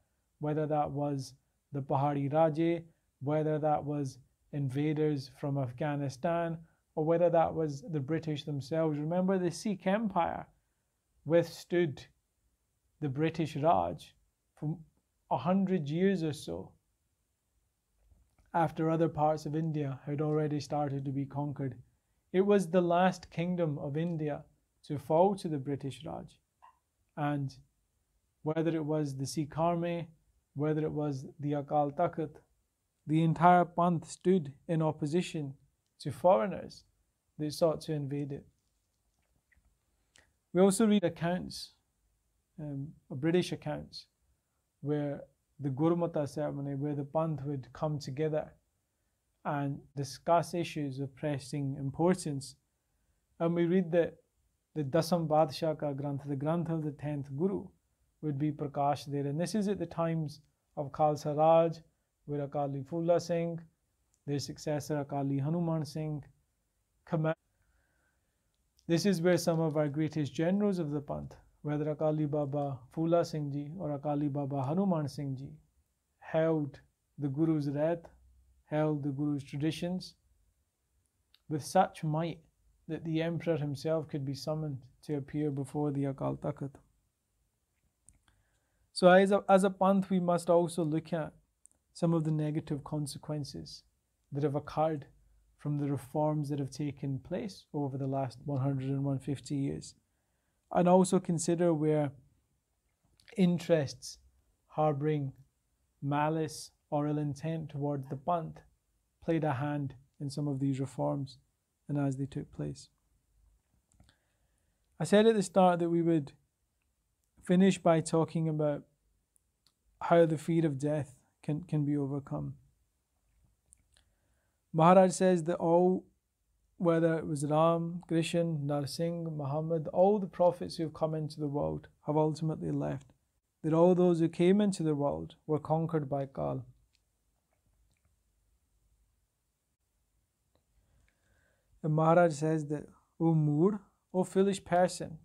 [SPEAKER 1] whether that was the Pahari Raje, whether that was invaders from Afghanistan, or whether that was the British themselves. Remember, the Sikh Empire withstood the British Raj for 100 years or so after other parts of India had already started to be conquered. It was the last kingdom of India to fall to the British Raj. And whether it was the Sikh army, whether it was the Akaal Purakh, the entire Panth stood in opposition to foreigners that sought to invade it. We also read accounts, British accounts, where the Gurmata ceremony, where the Panth would come together and discuss issues of pressing importance. And we read that the Dasam Badshah Ka Granth, the Granth of the 10th Guru, would be Prakash there. And this is at the times of Khalsa Raj, where Akali Phula Singh, their successor Akali Hanuman Singh, command. This is where some of our greatest generals of the Panth, whether Akali Baba Phula Singh Ji or Akali Baba Hanuman Singh Ji, held the Guru's Red, held the Guru's traditions with such might that the Emperor himself could be summoned to appear before the Akaal Purakh. So as a Panth, we must also look at some of the negative consequences that have occurred from the reforms that have taken place over the last 100 and 150 years. And also consider where interests harbouring malice or ill intent towards the Panth played a hand in some of these reforms and as they took place. I said at the start that we would finish by talking about how the fear of death can be overcome. Maharaj says that all whether it was Ram, Krishna, Narsingh, Muhammad, all the prophets who have come into the world have ultimately left. That all those who came into the world were conquered by Kaal. And Maharaj says that, O Moor, O foolish person,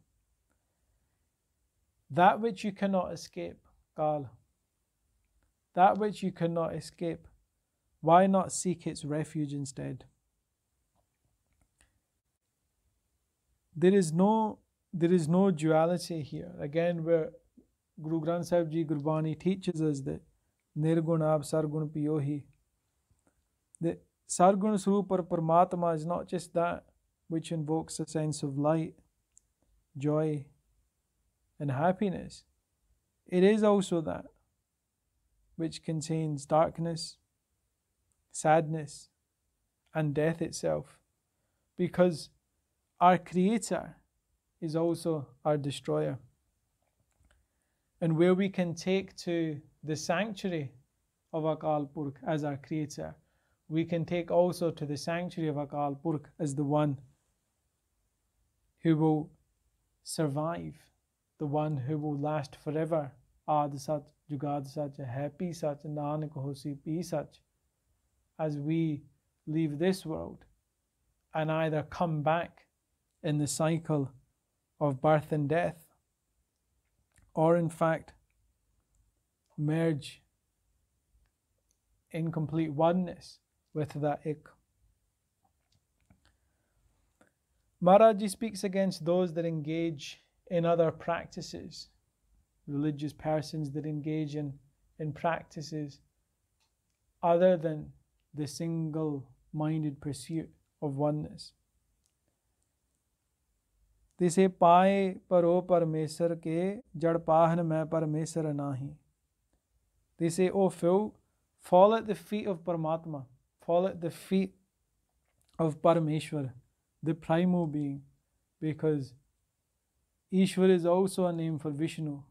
[SPEAKER 1] that which you cannot escape, Kaal, that which you cannot escape, why not seek its refuge instead? There is no duality here. Again, where Guru Granth Sahib Ji Gurbani teaches us that Nirgun Ab Sargun Piyohi, that Sargun Swarup or Paramatma is not just that which invokes a sense of light, joy, and happiness. It is also that which contains darkness, sadness, and death itself, because our Creator is also our Destroyer. And where we can take to the sanctuary of Akaal Purakh as our Creator, we can take also to the sanctuary of Akaal Purakh as the one who will survive, the one who will last forever. Aad Sach, Jugad Sach, Happy Sach, Nanak Hosi Pi Sach. As we leave this world and either come back in the cycle of birth and death, or in fact merge in complete oneness with that Ik. Maharaj speaks against those that engage in other practices, religious persons that engage in practices other than the single-minded pursuit of oneness. They say, Paaye paro parmesar ke jad paahan mein parmesar nahi. They say, O fool, fall at the feet of Paramatma, fall at the feet of Parameshwar, the primal being, because Ishwar is also a name for Vishnu.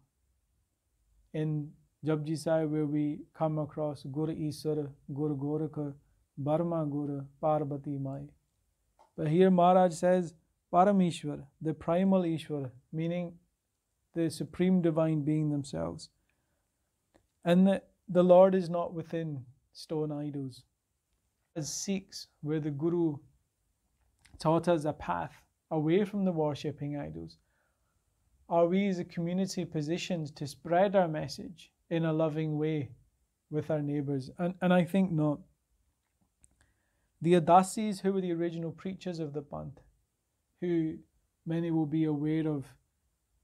[SPEAKER 1] In Japji Sahib, where we come across Gur Iswar, Gur Gorakh, Barma Gur, Parvati Mai. But here Maharaj says, Parameshwar, the primal Ishwar, meaning the supreme divine being themselves. And the Lord is not within stone idols. As Sikhs, where the Guru taught us a path away from the worshipping idols, are we as a community positioned to spread our message in a loving way with our neighbours? And I think not. The Udasis, who were the original preachers of the Panth, who many will be aware of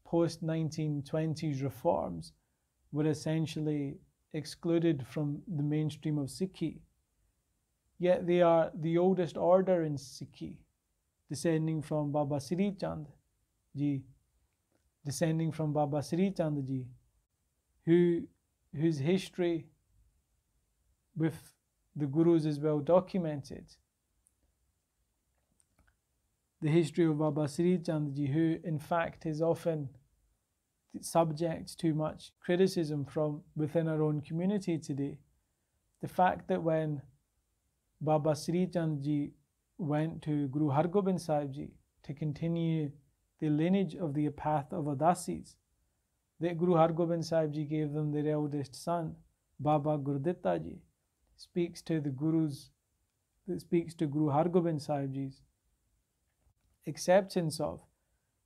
[SPEAKER 1] post-1920s reforms, were essentially excluded from the mainstream of Sikhi. Yet they are the oldest order in Sikhi, descending from Baba Sri Chand Ji, whose history with the Gurus is well documented. The history of Baba Sri Chand Ji, who in fact is often subject to much criticism from within our own community today. The fact that when Baba Sri Chand Ji went to Guru Gobind Singh Ji to continue the lineage of the path of Udasis, that Guru Gobind Singh Ji gave them their eldest son, Baba Gurditta Ji, speaks to Guru Gobind Singh Ji's acceptance of,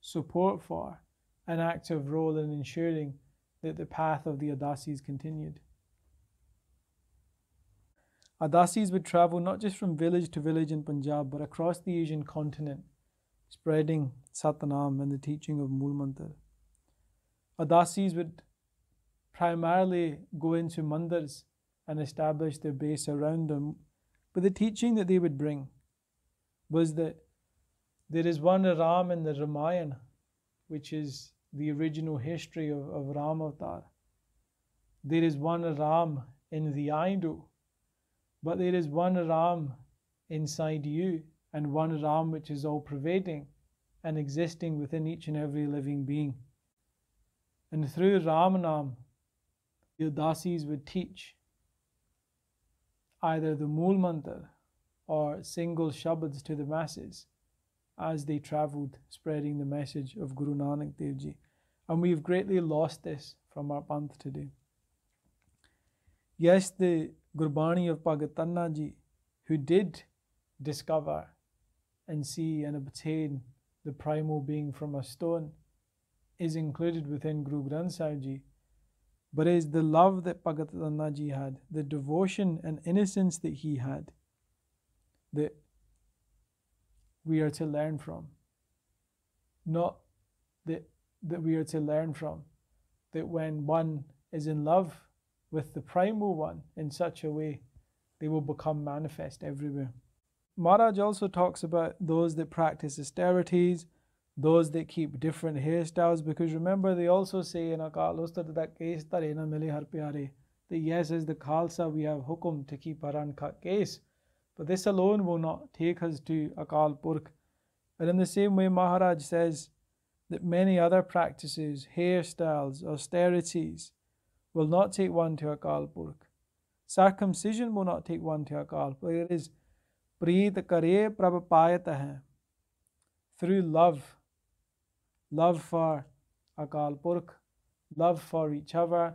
[SPEAKER 1] support for, an active role in ensuring that the path of the Udasis continued. Udasis would travel not just from village to village in Punjab, but across the Asian continent, spreading Satnam and the teaching of Mool Mantar. Udasis would primarily go into mandirs and establish their base around them, but the teaching that they would bring was that there is one Ram in the Ramayana, which is the original history of Ram Avatar. There is one Ram in the idol, but there is one Ram inside you, and one Ram which is all-pervading and existing within each and every living being. And through Ramanam, the Udasis would teach either the Mool Mantar or single shabads to the masses as they travelled spreading the message of Guru Nanak Dev Ji. And we've greatly lost this from our Panth today. Yes, the Gurbani of Bhagittar Natak Ji, who did discover and see and obtain the primal being from a stone, is included within Guru Granth Sahib Ji, but it is the love that Bhagittar Natak Ji had, the devotion and innocence that he had, that we are to learn from. Not that we are to learn from, that when one is in love with the primal one in such a way, they will become manifest everywhere. Maharaj also talks about those that practice austerities, those that keep different hairstyles, because remember they also say in Akaal Ustat that case tare na mile har pyare, that yes, as the Khalsa we have hukum to keep our uncut case, but this alone will not take us to Akaal Purakh. And in the same way Maharaj says that many other practices, hairstyles, austerities will not take one to Akaal Purakh. Circumcision will not take one to Akaal Purakh. It is Preet kare prabh payata hai. Through love for Akaal Purakh, love for each other,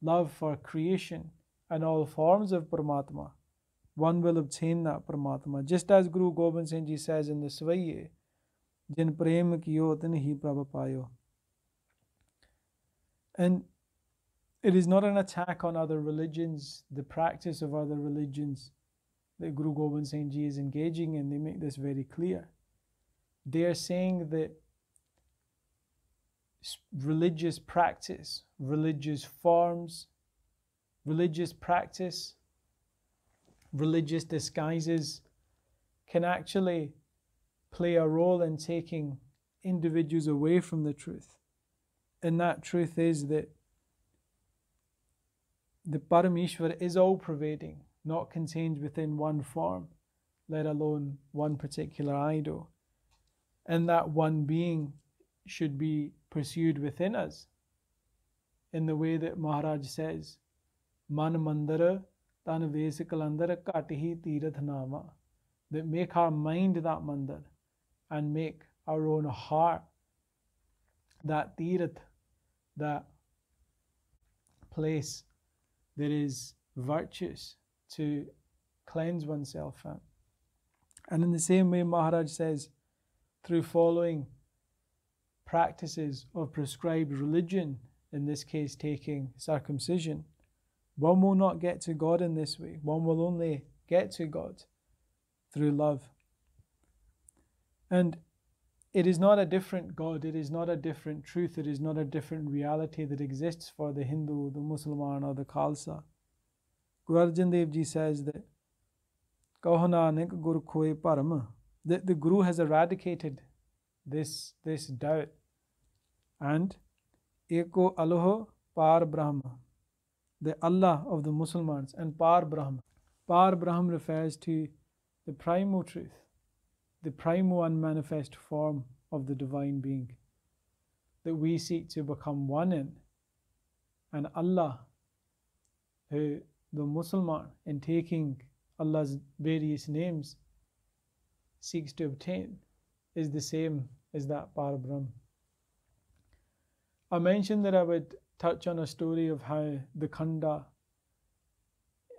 [SPEAKER 1] love for creation and all forms of Paramatma, one will obtain that Paramatma. Just as Guru Gobind Singh Ji says in the Svaiye, Jin prem kiyo tin hi prabh payo. And it is not an attack on other religions, the practice of other religions that Guru Gobind Singh Ji is engaging in. They make this very clear. They are saying that religious practice, religious forms, religious practice, religious disguises can actually play a role in taking individuals away from the truth. And that truth is that the Parameshwar is all-pervading, not contained within one form, let alone one particular idol. And that one being should be pursued within us in the way that Maharaj says, Man mandara tan ves kalandar katihi tirath nama, that make our mind that mandar and make our own heart that tirath, that place that is virtuous to cleanse oneself at. And in the same way Maharaj says, through following practices of prescribed religion, in this case taking circumcision, one will not get to God in this way. One will only get to God through love. And it is not a different God, it is not a different truth, it is not a different reality that exists for the Hindu, the Muslim or the Khalsa. Guru Arjan Dev Ji says that Kaho Nanak Gur Khoye Param, that the Guru has eradicated this doubt. And Eko Aloho Par Brahma, the Allah of the Muslims, and Par Brahma. Par Brahma refers to the primal truth, the primal unmanifest form of the Divine Being that we seek to become one in. And Allah, who the Muslim, in taking Allah's various names, seeks to obtain, is the same as that Par Brahma. I mentioned that I would touch on a story of how the Khanda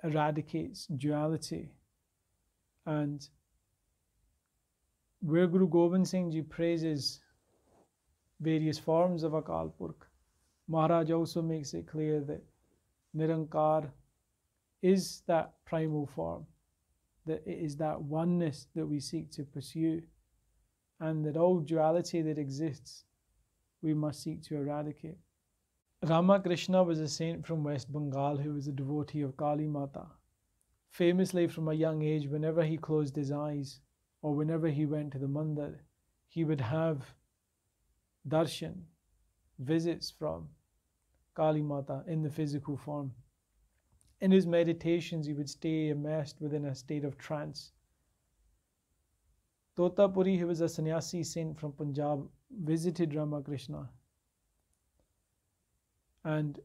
[SPEAKER 1] eradicates duality, and where Guru Gobind Singh Ji praises various forms of Akaal Purakh, Maharaj also makes it clear that Nirankar is that primal form, that it is that oneness that we seek to pursue, and that all duality that exists we must seek to eradicate. Ramakrishna was a saint from West Bengal who was a devotee of Kali Mata. Famously, from a young age, whenever he closed his eyes or whenever he went to the mandir, he would have darshan, visits from Kali Mata in the physical form. In his meditations, he would stay immersed within a state of trance. Totapuri, who was a sannyasi saint from Punjab, visited Ramakrishna and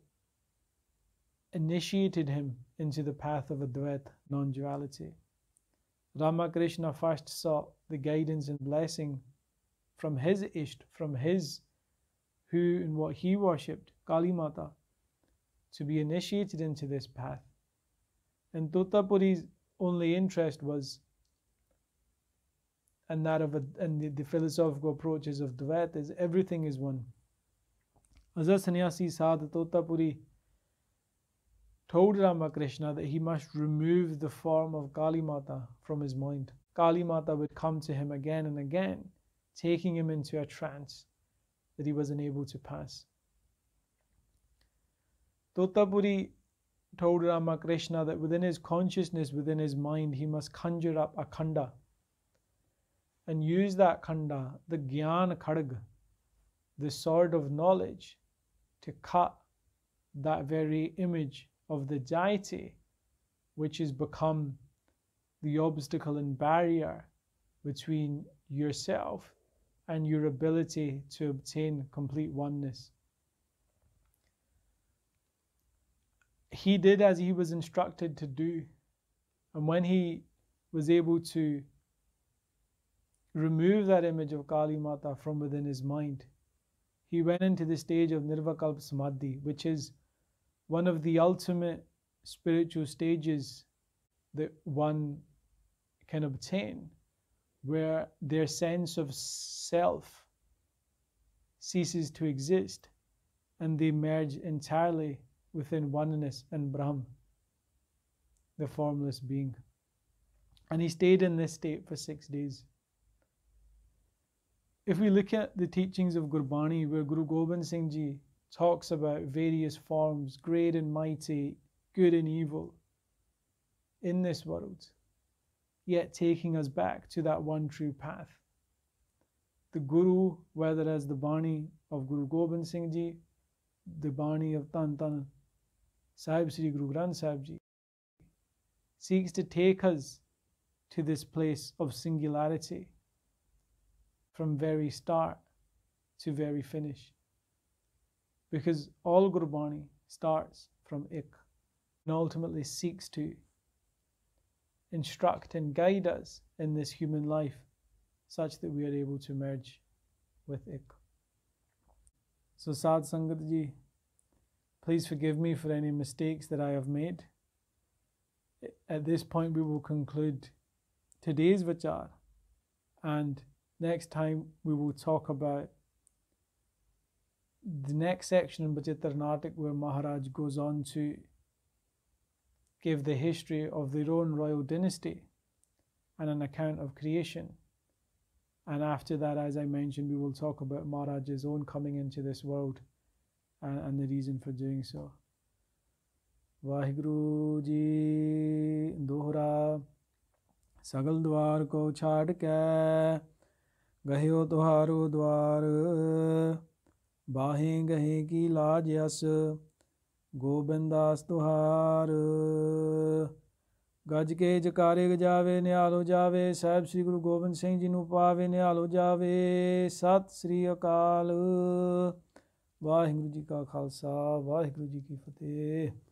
[SPEAKER 1] initiated him into the path of Advaita, non-duality. Ramakrishna first sought the guidance and blessing from his Isht, from his who and what he worshipped, Kali Mata, to be initiated into this path. And Totapuri's only interest was, and that of the philosophical approaches of Dvait, is everything is one. As a sannyasi, Sadhu Totapuri told Ramakrishna that he must remove the form of Kali Mata from his mind. Kali Mata would come to him again and again, taking him into a trance that he was unable to pass. Totapuri told Ramakrishna that within his consciousness, within his mind, he must conjure up a Khanda and use that Khanda, the Gyan Kharg, the sword of knowledge, to cut that very image of the deity which has become the obstacle and barrier between yourself and your ability to obtain complete oneness. He did as he was instructed to do, and when he was able to remove that image of Kali Mata from within his mind, he went into the stage of Nirvikalpa Samadhi, which is one of the ultimate spiritual stages that one can obtain, where their sense of self ceases to exist and they merge entirely within oneness and Brahm, the formless being. And he stayed in this state for 6 days. If we look at the teachings of Gurbani, where Guru Gobind Singh Ji talks about various forms, great and mighty, good and evil, in this world, yet taking us back to that one true path. The Guru, whether as the Bani of Guru Gobind Singh Ji, the Bani of Tan Sahib Sri Guru Granth Sahib Ji, seeks to take us to this place of singularity from very start to very finish. Because all Gurbani starts from Ik and ultimately seeks to instruct and guide us in this human life such that we are able to merge with Ik. So Sad Sangat Ji, please forgive me for any mistakes that I have made. At this point we will conclude today's Vichar, and next time we will talk about the next section in Bachitter Natak, where Maharaj goes on to give the history of their own royal dynasty and an account of creation. And after that, as I mentioned, we will talk about Maharaj's own coming into this world and the reason for doing so. Vaheguru Ji dohra sagal dwar ko chhad ke गहियो तुहारो द्वार बाहें गहे की लाज yes गोबिंदास तुहार गज के जकारे गजावे निहालो जावे साहिब श्री गुरु गोबिंद सिंह जी नू पावे निहालो जावे सत श्री अकाल वाहिगुरू जी का खालसा वाहिगुरू जी की फतेह।